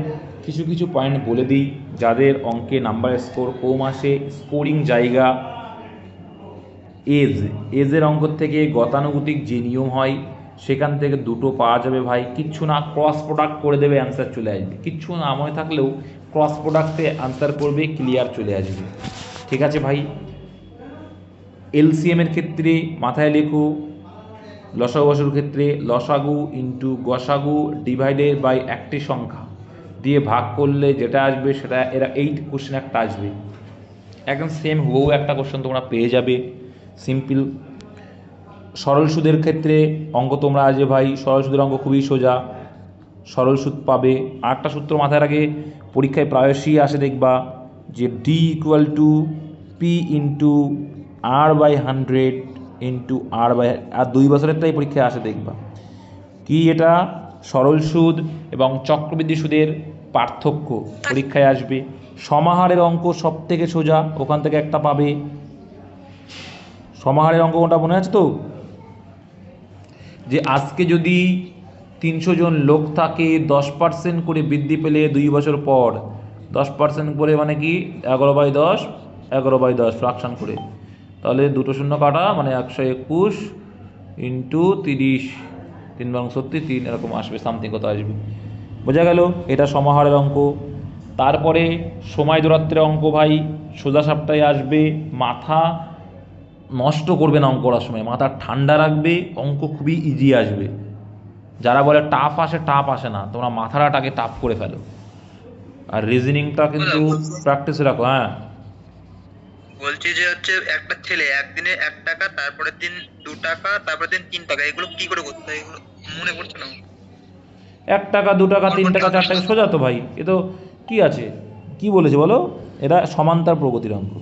S2: কিছু কিছু পয়েন্ট বলে দিই, যাদের অঙ্কে নাম্বার স্কোর কম আসে। স্কোরিং জায়গা, এজের অঙ্ক থেকে গতানুগতিক যে নিয়ম হয় সেখান থেকে দুটো পাওয়া যাবে ভাই। কিচ্ছু না, ক্রস প্রোডাক্ট করে দেবে, অ্যান্সার চলে আসবে। কিচ্ছু না মনে থাকলেও ক্রস প্রোডাক্টে অ্যান্সার করবে, ক্লিয়ার চলে আসবে, ঠিক আছে ভাই? এলসিএমের ক্ষেত্রে মাথায় লেখো, লসাগু গসাগুর ক্ষেত্রে লসাগু ইন্টু গসাগু ডিভাইডেড বাই একটি সংখ্যা দিয়ে ভাগ করলে যেটা আসবে সেটা, এরা 8 কোশ্চেন একটা আসবে, একদম সেম হুবহু একটা কোশ্চেন তোমরা পেয়ে যাবে, সিম্পল। সরল সুদের ক্ষেত্রে অঙ্ক তোমরা আসবে ভাই, সরল সুদের অঙ্ক খুবই সোজা, সরল সুদ পাবে। আরেকটা সূত্র মাথায় রাখে, পরীক্ষায় প্রায়শই আসে দেখবা, যে D equal to P into r/100 into R 2 বছরেরটাই পরীক্ষায় আসে দেখবা। কি এটা? সরল সুদ এবং চক্রবৃদ্ধি সুদের পার্থক্য পরীক্ষায় আসবে। সমাহারের অঙ্ক সব থেকে সোজা, ওখান থেকে একটা পাবে। সমাহারের অঙ্ক কোনটা মনে আছে তো? যে আজকে যদি 300 জন লোক থাকে, 10% করে বৃদ্ধি পেলে 2 বছর পর 10% করে মানে কি 11/10 11/10 ফ্রাকশন করে, তাহলে দুটো শূন্য কাটা মানে 121 ইন্টু 30 3 বাং 33 এরকম আসবে, সামথিং কত আসবে, বোঝা গেল? এটা সমাহারের অঙ্ক। তারপরে সময় দূরত্বের অঙ্ক ভাই, সোজা সাপটায় আসবে। মাথা নষ্ট করবে না অঙ্ক করার সময়, মাথা ঠান্ডা রাখবে, অঙ্ক খুবই ইজি আসবে। যারা বলে টাফ আসে না, তোমরা মাথাটাকে টাফ করে ফেলো, আর রিজনিংটা কিন্তু প্র্যাকটিসে রাখো। হ্যাঁ
S1: বলছি যে হচ্ছে একটা ছেলে একদিনে 1 টাকা, তারপরের দিন 2 টাকা, তারপরের দিন 3 টাকা, এগুলো কি করে করতে হয়? এগুলো মনে পড়ছে না।
S2: 1 টাকা 2 টাকা 3 টাকা 4 টাকা সোজা তো ভাই, এ তো কি আছে, কি বলেছে বলো, এটা সমান্তর প্রগতির অঙ্ক,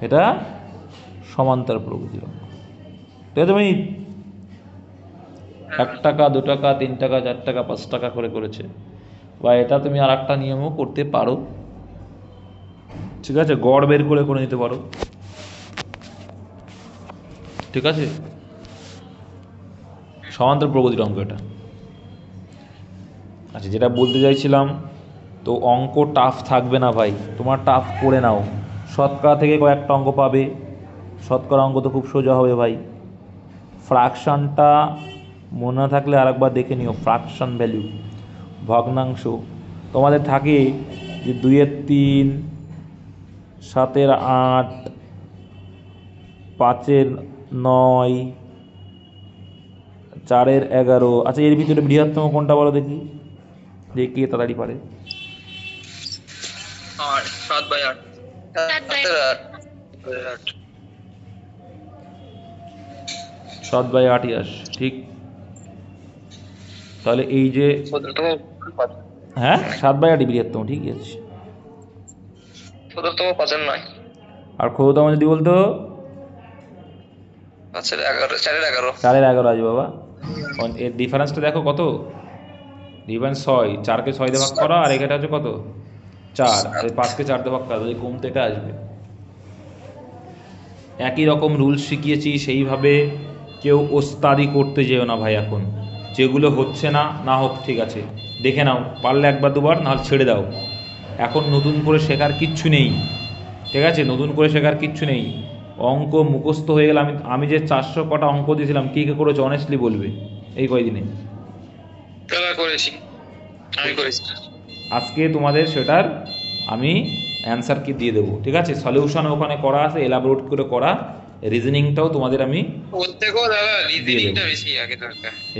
S2: এটা সমান্তর প্রগতির অঙ্ক, ঠিক আছে ভাই? 1 টাকা 2 টাকা 3 টাকা 4 টাকা 5 টাকা করে করেছে, বা এটা তুমি আর একটা নিয়মও করতে পারো, ঠিক আছে, গড় বের করে নিতে পারো, ঠিক আছে, সমান্তর প্রগতির অঙ্ক এটা। আচ্ছা, যেটা বলতে চাইছিলাম, তো অঙ্ক টাফ থাকবে না ভাই, তোমার টাফ করে নাও, শতকরা থেকে কয়েকটা অঙ্ক পাবে, শতকরা অঙ্ক তো খুব সোজা হবে ভাই। ফ্র্যাকশনটা মনে না থাকলে আরেকবার দেখে নিও, ফ্র্যাকশন ভ্যালু, ভগ্নাংশ তোমাদের থাকে যে 2-এর 3, 7-এর 8, 5-এর 9, 4-এর 11। আচ্ছা, এর ভিতরে বৃহত্তম কোনটা বলো দেখি, যে কে তাড়াতাড়ি পারে?
S1: 7/8।
S2: 7/8ই আসে, ঠিক। তাহলে এই যে হ্যাঁ 7/8ই বৃহত্তম, ঠিকই আছে।
S1: ক্ষুদ্রতম 5-এর 9,
S2: আর ক্ষুদ্রতম যদি বলতো
S1: 5-এর 11, 4-এর 11।
S2: 4-এর 11 আছে বাবা। এর ডিফারেন্সটা দেখো কত, ডিফারেন্স 6, 4কে 6 দিয়ে ভাগ করা, আর এখানে হচ্ছে কত 4, আর 5কে 4 দিয়ে ভাগ করা, যদি কমতে এটা আসবে। একই রকম রুলস শিখিয়েছি, সেইভাবে কেউ ওস্তাদি করতে যেও না ভাই। এখন যেগুলো হচ্ছে না, না হোক ঠিক আছে, দেখে নাও, পারলে একবার দুবার, নাহলে ছেড়ে দাও। এখন নতুন করে শেখার কিচ্ছু নেই, ঠিক আছে, নতুন করে শেখার কিচ্ছু নেই। অঙ্ক মুখস্থ হয়ে গেলে, আমি যে 400 কটা অঙ্ক দিয়েছিলাম, কী করেছো অনেস্টলি বলবে এই কয়দিনে?
S1: করেছি, আমি করেছি।
S2: আজকে তোমাদের সেটার আমি অ্যান্সার কি দিয়ে দেবো, ঠিক আছে, সলিউশন ওখানে করা আছে, এলাবোরেট করে করা, রিজনিংটাও তোমাদের আমি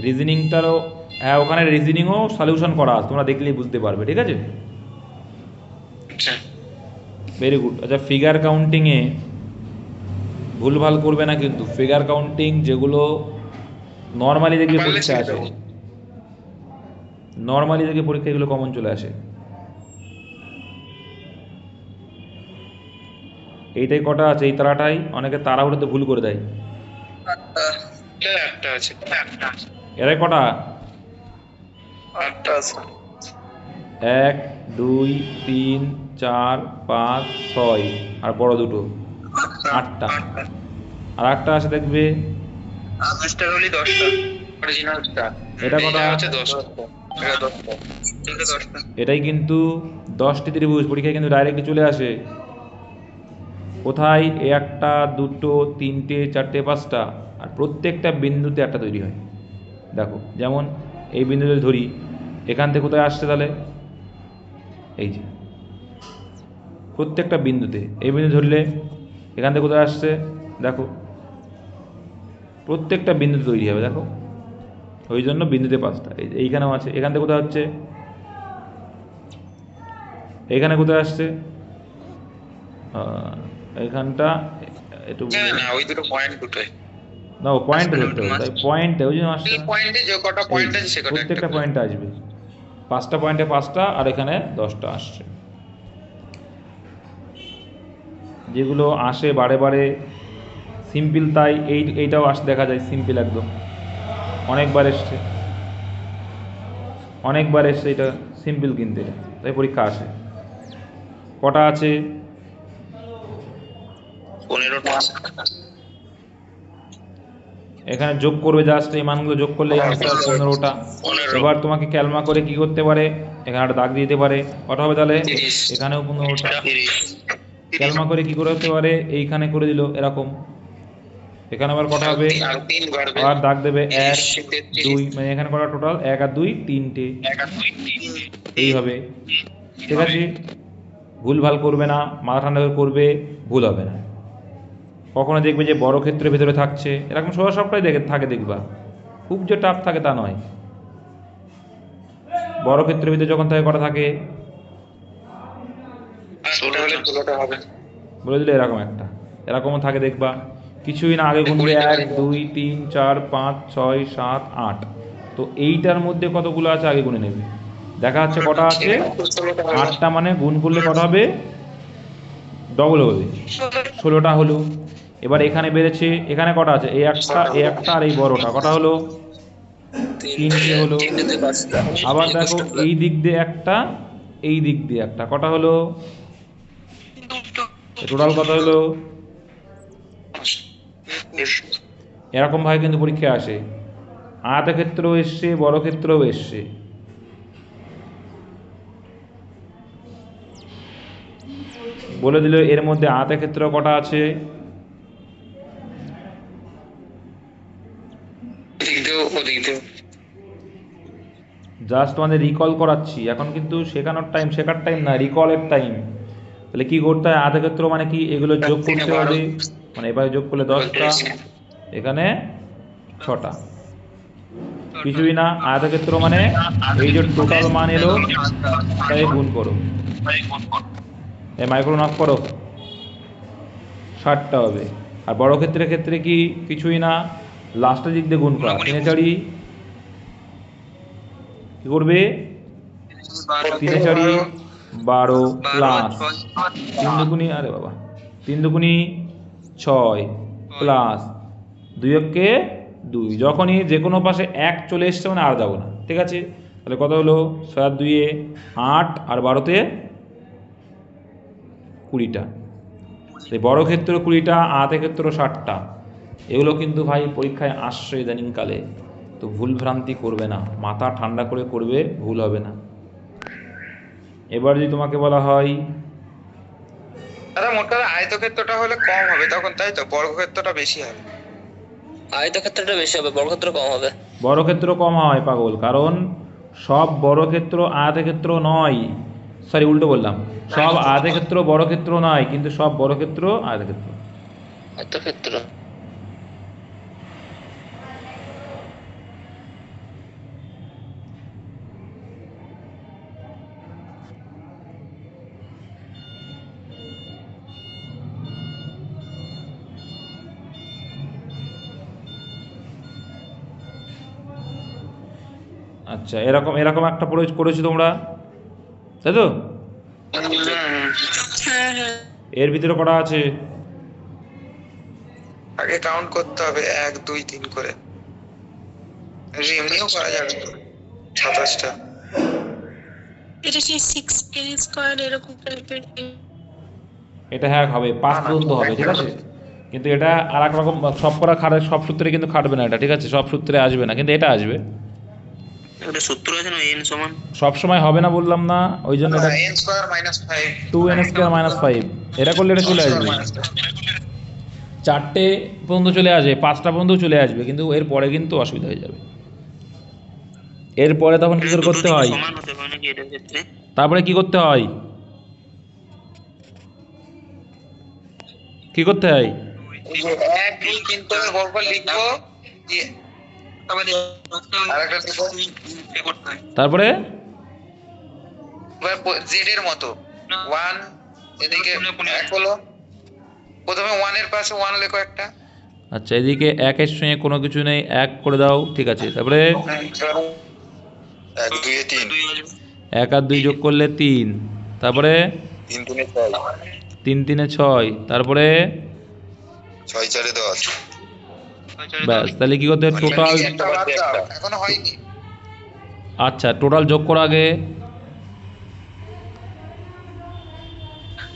S2: রিজনিংটারও, হ্যাঁ ওখানে রিজনিংও সলিউশন করা আছে, তোমরা দেখলেই বুঝতে পারবে, ঠিক আছে। Very good. আচ্ছা, ফিগার কাউন্টিংয়ে ভুলভাল করবে না কিন্তু, ফিগার কাউন্টিং যেগুলো নর্মালি দেখবে পরীক্ষা আসে, নর্মালি দেখে পরীক্ষা এগুলো কমন চলে আসে। এইটাই কটা আছে, এই তারাটাই অনেকে তাড়াহুড়োতে ভুল করে দেয়।
S1: একটা আছে,
S2: এরাই কটা?
S1: 8টা আছে।
S2: 1 2 3 4 5 6, আর বড় দুটো 8টা, আর একটা আছে দেখবে
S1: 10টা হলে 10টা অরিজিনালটা।
S2: এটা কটা
S1: আছে 10টা, এটা 10টা, এটা 10টা।
S2: এটাই কিন্তু 10টি ত্রিভুজ পরীক্ষায় কিন্তু ডাইরেক্টলি চলে আসে। কোথায়? 1টা 2টো 3টে 4টে 5টা, আর প্রত্যেকটা বিন্দুতে একটা তৈরি হয়। দেখো, যেমন এই বিন্দুতে ধরি, এখান থেকে কোথায় আসছে তাহলে, এই যে প্রত্যেকটা বিন্দুতে, এই বিন্দু ধরলে এখান থেকে কোথায় আসছে, দেখো প্রত্যেকটা বিন্দুতে তৈরি হবে, দেখো, ওই জন্য বিন্দুতে 5টা। এইখানেও আছে, এখান থেকে কোথায় হচ্ছে, এখানে কোথায় আসছে, এইখানটা একটু
S1: না, ওই দুটো পয়েন্ট দুটোই
S2: না, পয়েন্টে ধরতে হবে, তাই পয়েন্টে ওই জন্য আসছে,
S1: পয়েন্টে যে কটা পয়েন্ট আছে সে কটা,
S2: প্রত্যেকটা পয়েন্টে আসবে, 5টা পয়েন্টে 5টা, আর এখানে 10টা আসছে। যেগুলো আসে বারে বারে সিম্পল, তাই এইটাও দেখা যায় সিম্পল একদম, অনেকবার এসছে এটা সিম্পল, কিনতে তাই পরীক্ষা আসে। কটা আছে?
S1: 15টা।
S2: এখানে যোগ করবে, জাস্ট এই মানগুলো যোগ করলে আনসার 15টা। এবার তোমাকে ক্যালমা করে কি করতে পারে, এখানে একটা দাগ দিতে পারে, কটা হবে তাহলে, এখানেও 15টা। ক্যালমা করে কি করে হতে পারে, এইখানে করে দিল এরকম, এখানে আবার কটা হবে, আর দাগ দেবে 1 2, মানে এখানে কটা টোটাল, 1 আর 2 3টে, এই হবে, ঠিক আছে। ভুল ভাল করবে না, মাথা ঠান্ডা করে করবে, ভুল হবে না। কখনো দেখবে যে বর্গক্ষেত্রের ভেতরে থাকছে, এরকম সোজা সবটাই থাকে দেখবা, খুব যে টাফ থাকে তা নয়। বর্গক্ষেত্রের ভিতরে যখন থাকে কটা থাকে বলে দিলে এরকম একটা, এরকমও থাকে দেখবা, কিছুই না আগে গুনবে 1 2 3 4 5 6 7 8, তো এইটার মধ্যে কতগুলো আছে আগে গুনে নেবে। দেখা যাচ্ছে কটা আছে, 8টা, মানে গুণ করলে কটা হবে, ডবল হবে, 16টা হলো। এবার এখানে বেড়েছে, এখানে কটা আছে, এই একটা আর এই বড়টা, কটা হলো, 3টে হলো। আবার দেখো এই দিক দিয়ে একটা, এই দিক দিয়ে একটা, কটা হলো, টোটাল কত হলো। এরকম ভাবে কিন্তু পরীক্ষা আসে, আয়তক্ষেত্রও এসছে, বর্গক্ষেত্রও এসছে। বলে দিল এর মধ্যে আয়তক্ষেত্র কটা আছে, জাস্ট তোমাদের রিকল করাচ্ছি, এখন কিন্তু শেখার টাইম না, রিকলের টাইম। তাহলে কি করতে হয়, আয়তক্ষেত্র মানে কি, এগুলো যোগ করতে হবে, মানে এবার যোগ করলে 10টা, এখানে 6টা, কিছুই না। আয়তক্ষেত্র মানে এই যে টোটাল মান এলো তাই গুণ করো, এই মাইক্রোন অফ করো, 60টা হবে। আর বর্গক্ষেত্রের ক্ষেত্রে কি, কিছুই না, লাস্টের দিক দিয়ে গুণ করা, 3 4 কি করবে, 3 4 12 প্লাস 3 দুগুণী, আরে বাবা 3 দুগুণী 6 প্লাস 2 কে 2, যখনই যে কোনো পাশে 1 চলে এসছে মানে আর যাবো না, ঠিক আছে। তাহলে কত হলো, 6 আর 2 8 আর 12তে 20টা। এই বর্গক্ষেত্র 20টা, আয়তক্ষেত্র 60টা। এগুলো কিন্তু ভাই পরীক্ষায় আসছে ইদানিংকালে, তো ভুল ভ্রান্তি করবে না, মাথা ঠান্ডা করে করবে, ভুল হবে না। এবার যদি তোমাকে বলা হয়
S1: দাদা মোট কথা আয়তক্ষেত্রটা হলে কম হবে তখন, তাই তো, বর্গক্ষেত্রটা বেশি হবে।
S6: আয়তক্ষেত্রটা বেশি হবে, বর্গক্ষেত্র কম হবে।
S2: বর্গক্ষেত্র কম হয় পাগল, কারণ সব বর্গক্ষেত্র আয়তক্ষেত্র নয়, সরি উল্টো বললাম, সব আয়তক্ষেত্র বর্গক্ষেত্র নয়, কিন্তু সব বর্গক্ষেত্র আয়তক্ষেত্র।
S6: আয়তক্ষেত্র
S2: আচ্ছা, এরকম এরকম একটা করেছো তোমরা, তাই তো, এর ভিতরে কটা আছে,
S1: আগে কাউন্ট করতে হবে 1 2 3 করে, এমনিও করা যাবে 27টা।
S3: এটা কি 6n স্কয়ার এরকম টাইপের?
S2: এটা হ্যাঁ হবে, 5 পর্যন্ত হবে, ঠিক আছে। কিন্তু এটা আর এক রকম, সব করা খাটে, সব সূত্রে কিন্তু খাটবে না এটা, ঠিক আছে, সব সূত্রে আসবে না, কিন্তু এটা আসবে।
S6: একটা সূত্র আছে না, n সমান,
S2: সব সময় হবে না বললাম না, ওই জন্য এটা
S1: n square minus 5,
S2: 2n square minus 5, এটা করলে এটা চলে আসবে, 4টে পর্যন্ত চলে আসবে, 5টা পর্যন্ত চলে আসবে, কিন্তু এর পরে কিন্তু অসুবিধা হয়ে যাবে। এরপরে তখন কি করে করতে হয়,
S6: সমান হতে পারে নাকি এটার ক্ষেত্রে?
S2: তারপরে কি করতে হয়, কি করতে হয়,
S1: 1 2 3 করে বর্গ লিখবো,
S2: তারপরে
S1: জেড এর মতো 1 এদিকে 1 হলো, প্রথমে 1 এর পাশে 1 লেখো একটা,
S2: আচ্ছা এদিকে 1 এর সঙ্গে কোনো কিছু নেই, 1 করে দাও, ঠিক আছে। তারপরে
S1: 1 2 3,
S2: 1 আর 2 যোগ করলে 3, তারপরে
S1: 3 3 6,
S2: 3 3 6, তারপরে
S1: 6 4 10,
S2: ব্যাস। তাহলে কি করতে হবে, টোটাল,
S1: এখনো হয়নি,
S2: আচ্ছা টোটাল যোগ করো আগে,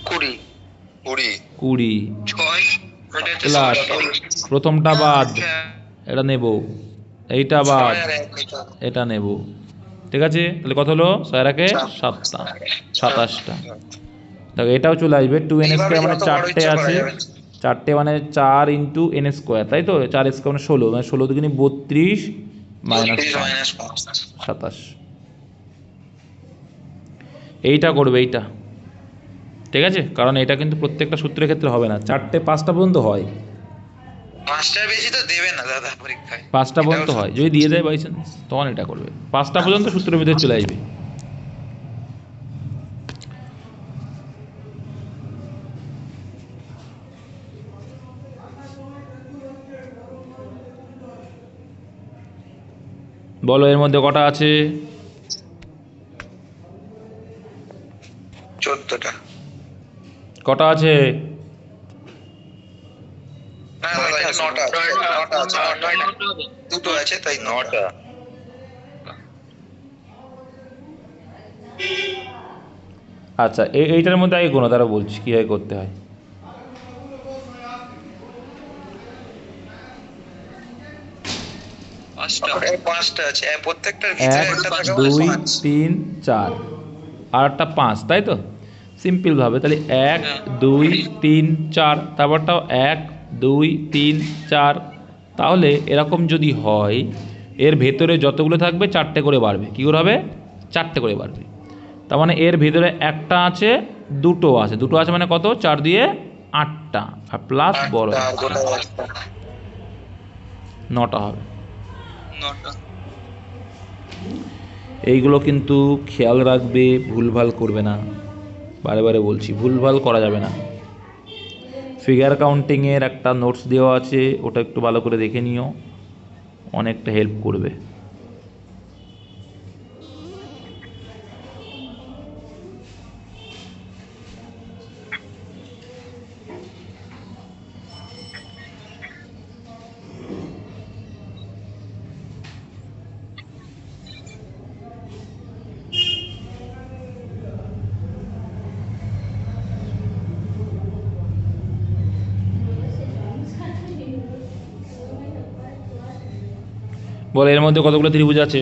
S1: 20
S2: 20
S1: 6
S2: প্লাস প্রথমটা বাদ, এটা নেব, এইটা বাদ, এটা নেব, ঠিক আছে। তাহলে কত হলো, 6 রাখে 7টা, 27টা। দেখো এটাও চলে আসবে, 2n স্কয়ার মানে 4টে আছে, 4টে মানে 4 ইন্টু n স্কোয়ার, তাই তো, 4 স্কোয়ার মানে 16, মানে 16 দুগুণী 32 মাইনাস 27, এইটা করবে এইটা, ঠিক আছে, কারণ এটা কিন্তু প্রত্যেকটা সূত্রের ক্ষেত্রে হবে না, 4টে 5টা পর্যন্ত হয়।
S1: 5টার বেশি তো দেবে না দাদা পরীক্ষায়।
S2: 5টা পর্যন্ত হয়, যদি দিয়ে দেয় বাই চান্স তখন এটা করবে। 5টা পর্যন্ত সূত্রের ভিতরে চলে আসবে। বলো এর মধ্যে কটা আছে?
S1: 14টা।
S2: কটা আছে?
S1: না দাদা এটা 9টা আছে। 9টা আছে। 2টো আছে তাই 9টা।
S2: আচ্ছা এইটার মধ্যে আগে কোনো তারা বলছি কীভাবে করতে হয়।
S1: ওটায় 5টা আছে, প্রত্যেকটার ভিতরে
S2: 1
S1: একটা থাকে
S2: 2
S1: 5।
S2: 3 4 আর একটা 5, তাই তো? সিম্পলভাবে তাহলে 1 2 3 4, তারপরটাও 1 2 3 4। তাহলে এরকম যদি হয় এর ভেতরে যতগুলো থাকবে 4টে করে বাড়বে। কী করে হবে? 4টে করে বাড়বে। তার মানে এর ভেতরে একটা আছে, দুটো আছে। দুটো আছে মানে কত? 4 দিয়ে 8টা, আর প্লাস বড় 9টা হবে। এইগুলো কিন্তু খেয়াল রাখবে, ভুলভাল করবে না। বারে বারে বলছি ভুলভাল করা যাবে না। ফিগার কাউন্টিংয়ের একটা নোটস দেওয়া আছে, ওটা একটু ভালো করে দেখে নিও, অনেকটা হেল্প করবে। বলে এর মধ্যে কতগুলো ত্রিভুজ আছে?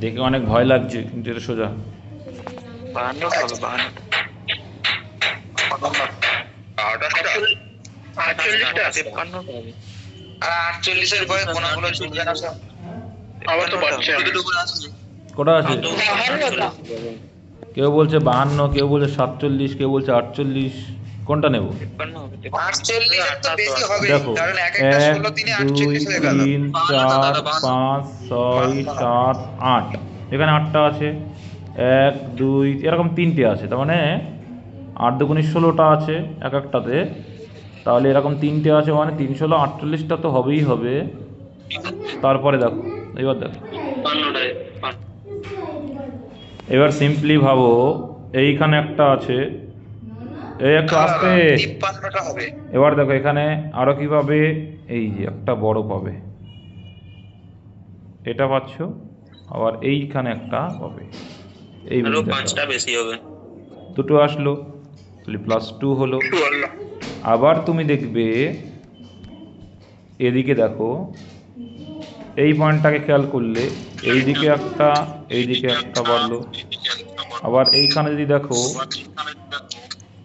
S2: দেখে অনেক ভয় লাগছে, কিন্তু এটা সোজা।
S1: 52 হবে 52। 48 এর ভয়ে কোনগুলো চলবে না সব। আবার তো বাড়ছে।
S2: কটা আছে? কেউ বলছে 52, কেউ বলছে 47, কেউ বলছে 48। কোনটা নেব?
S1: 48 এর তো বেশি হবে,
S2: দেখো
S1: কারণ এক একটা
S2: 1
S1: 16 দিনে
S2: 2
S1: 48 হয়ে গেল।
S2: 3 4 5 6 7 8, এখানে 8টা আছে। 1 2 এরকম 3টে আছে, তার মানে 8 দুগুণে 16টা আছে এক একটাতে। তাহলে এরকম 3টে আছে, মানে 3 16 48টা তো হবেই হবে। তারপরে দেখো, এবার দেখো, এবার সিম্পলি ভাবো, এইখানে একটা আছে, এই একটু আসতে।
S1: 53টা হবে।
S2: এবার দেখো এখানে আরো কি পাবে? এই যে একটা বড় পাবে, এটা পাচ্ছ। আবার এইখানে একটা পাবে, এই
S6: আরো 5টা বেশি হবে।
S2: দুটো আসলো, তাহলে +2 হলো। আবার তুমি দেখবে এদিকে দেখো, এই পয়েন্টটাকে খেয়াল করলে এইদিকে একটা, এইদিকে একটা বাড়লো। আবার এইখানে যদি দেখো,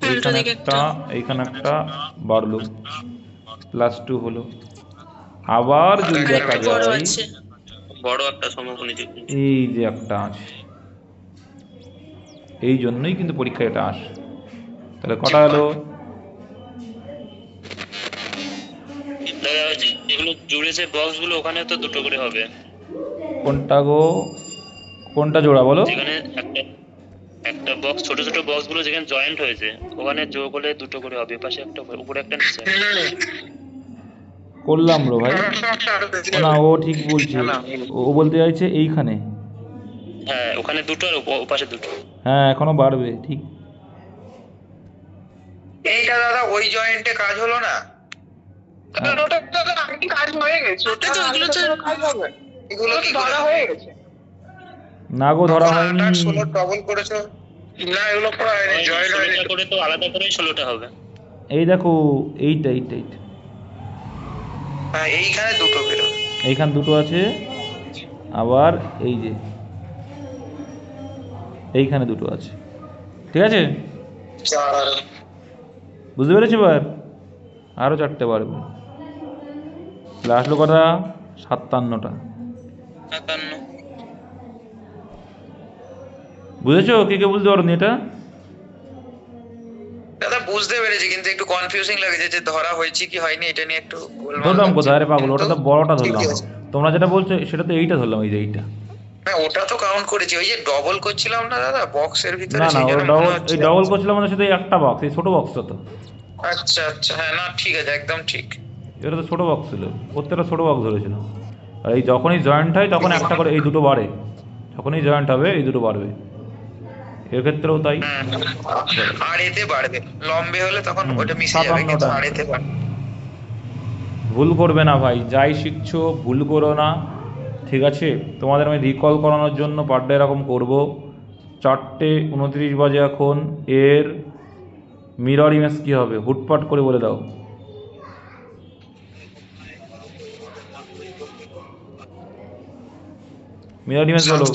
S2: এইখানে একটা, এইখানে একটা বাড়লো, +2 হলো। আবার যদি দেখা যায়
S6: বড় একটা সমকোণী
S2: এই যে একটা আছে, এই জন্যই কিন্তু পরীক্ষায় এটা আসে। তাহলে কটা হলো?
S6: যেগুলো জুড়েছে বক্সগুলো ওখানে তো দুটো করে হবে।
S2: কোনটা গো? কোনটা জোড়া বলো?
S6: যেখানে একটা বক্স, ছোট ছোট বক্সগুলো যেখানে জয়েন্ট হয়েছে ওখানে যোগ হলে দুটো করে হবে, পাশে একটা উপরে একটা নিচে।
S2: করলাম রে ভাই। না ও ঠিক বলছে, ও বলতে চাইছে এইখানে।
S6: হ্যাঁ ওখানে দুটো আর ওপাশে দুটো।
S2: হ্যাঁ এখনো বাড়বে, ঠিক।
S1: এইটা দাদা ওই জয়েন্টে কাজ হলো না। কাজ হয়ে গেছে, এগুলো কি ধরা হয়ে গেছে?
S2: না গো, ধরা হয়নি।
S1: 16 ডবল করেছো না? এগুলো করা হয়নি, জয়েন্ট হয়নি
S6: করে তো আলাদা করে 16টা হবে।
S2: এই দেখো, এইটা এইটা এইটা,
S1: হ্যাঁ এইখানে দুটো বেরোবে।
S2: এইখানে দুটো আছে। আবার এই যে এইখানে দুটো আছে, ঠিক আছে? বুঝতে পেরেছি? এবার আরো 4টে বাড়বে, আসলো কটা? 57টা। বুঝেছো? কে কে বুঝতে পারোনি এটা?
S1: দাদা বুঝতে পেরেছি, কিন্তু একটু কনফিউজিং লাগছে যে ধরা হয়েছে কি হয়নি এটা নিয়ে একটু গোলমাল
S2: ধরলাম
S1: লাগছে।
S2: কোথায়? আরে পাগল, ওটা তো বড়টা ধরলাম।
S1: ঠিকই আছে।
S2: তোমরা যেটা বলছো সেটা তো এইটা ধরলাম, এই যে এইটা।
S1: হ্যাঁ ওটা তো কাউন্ট করেছি, ওই যে ডবল করছিলাম না দাদা বক্সের ভিতরে,
S2: না না,
S1: সেই
S2: ওটা
S1: জন্য মনে
S2: ডবল,
S1: হচ্ছে।
S2: এই ডবল করছিলাম মানে শুধু এই একটা বক্স, এই ছোট বক্সটা তো।
S1: আচ্ছা আচ্ছা, হ্যাঁ না ঠিক আছে, একদম ঠিক।
S2: এটা তো ছোট বক্স ছিল, প্রত্যেকটা ছোট বক্স ধরেছিল। আর এই যখনই জয়েন্ট হয় তখন একটা করে এই দুটো বাড়ে, যখনই জয়েন্ট হবে এই দুটো বাড়বে। এর ক্ষেত্রেও তাই।
S1: আর এতে বাড়বে, লম্বে হলে তখন ওটা মিশে যাবে,
S2: 57
S1: কিন্তু
S2: টা।
S1: আর এতে বাড়বে।
S2: ভুল করবে না ভাই, যাই শিখছো ভুল করো না, ঠিক আছে? তোমাদের আমি রিকল করানোর জন্য পার ডে এরকম করবো। 4:29 বাজে এখন। এর মিরর ইমেজ কী হবে হুটপাট করে বলে দাও। মিরর ইমেজ বলো।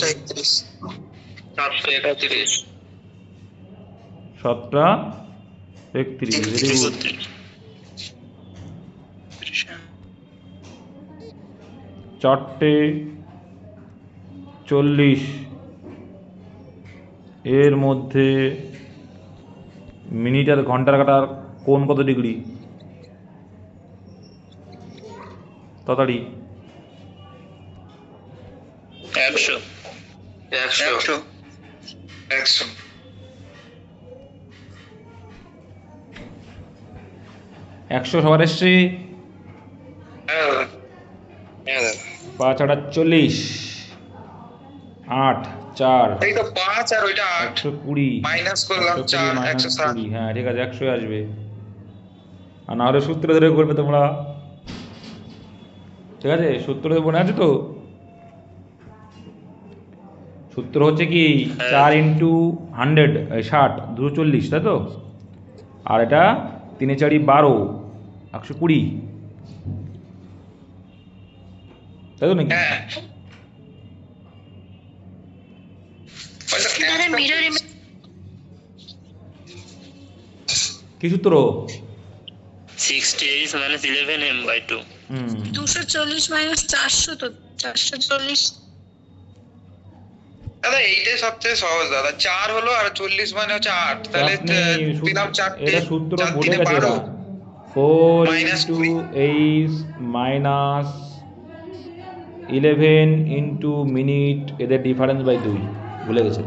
S1: 731।
S2: 7:31, ভেরি গুড। 4:40 এর মধ্যে মিনিট আর ঘন্টার কাটার কোণ কত ডিগ্রি? তাড়াতাড়ি।
S1: 100
S2: 100 সবার এসছে? 5/8 8 4
S1: এই তো 5 আর ওইটা 8
S2: 120
S1: মাইনাস করলাম 4 160।
S2: হ্যাঁ ঠিক আছে, 100 আসবে। আর না হলে সূত্র ধরে করবে তোমরা, ঠিক আছে? সূত্র মনে আছে তো? সূত্র হচ্ছে কি 4 ইন্টু 100 60 240, তাই তো? আর এটা 3 4 12 120, তাই তো নাকি?
S1: হ্যাঁ
S5: দাদা মিরর ইমেজ
S2: কি সূত্র?
S6: 60 minus 11 m/2।
S3: 240 মাইনাস 400 তো 440।
S1: দাদা এইটাই সবচেয়ে সহজ দাদা, 4 হলো আর 40 মানে হচ্ছে 8, তাহলে দিলাম 4টে,
S2: এটা সূত্র
S1: 4
S2: বলে
S1: তিনে
S2: গেছে
S1: 12।
S2: এরা। 4
S1: Minus
S2: into
S1: 20
S2: 8 minus 11 into minute, এদের ডিফারেন্স বাই 2 ভুলে গেছে,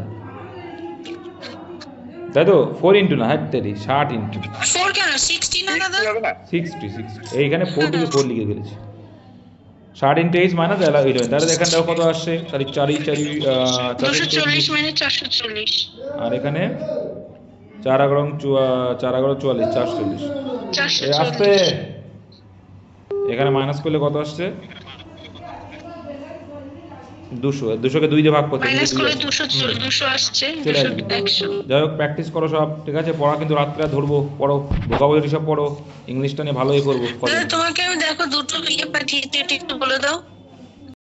S2: তাই তো? 4 ইন্টু না, হ্যাঁ 60 ইন্টু
S3: 4 কেন 60 না দাদা?
S2: 60 এইখানে 4 থেকে 4 লিখে ফেলেছি। 60 ইন্টু 8 মাইনাস 11, তাহলে এখানে দেখো কত আসছে, তাহলে 4 4
S5: 240 মানে 440।
S2: আর এখানে 4 11 44 440 আসছে। এখানে মাইনাস করলে কত আসছে? 200, 200কে 2 দিয়ে ভাগ করতে
S5: মাইনাস করলে 200 আসছে,
S2: চলে আসবে।
S5: 100।
S2: যাই হোক, প্র্যাকটিস করো সব, ঠিক আছে? পড়া কিন্তু রাত্রে আর ধরবো, পড়ো ভোকাবুলারি সব পড়ো, ইংলিশটা নিয়ে ভালোই করবো।
S3: দাদা তোমাকে আমি দেখো দুটো ইয়ে পাঠিয়েছি, এটা একটু বলে দাও।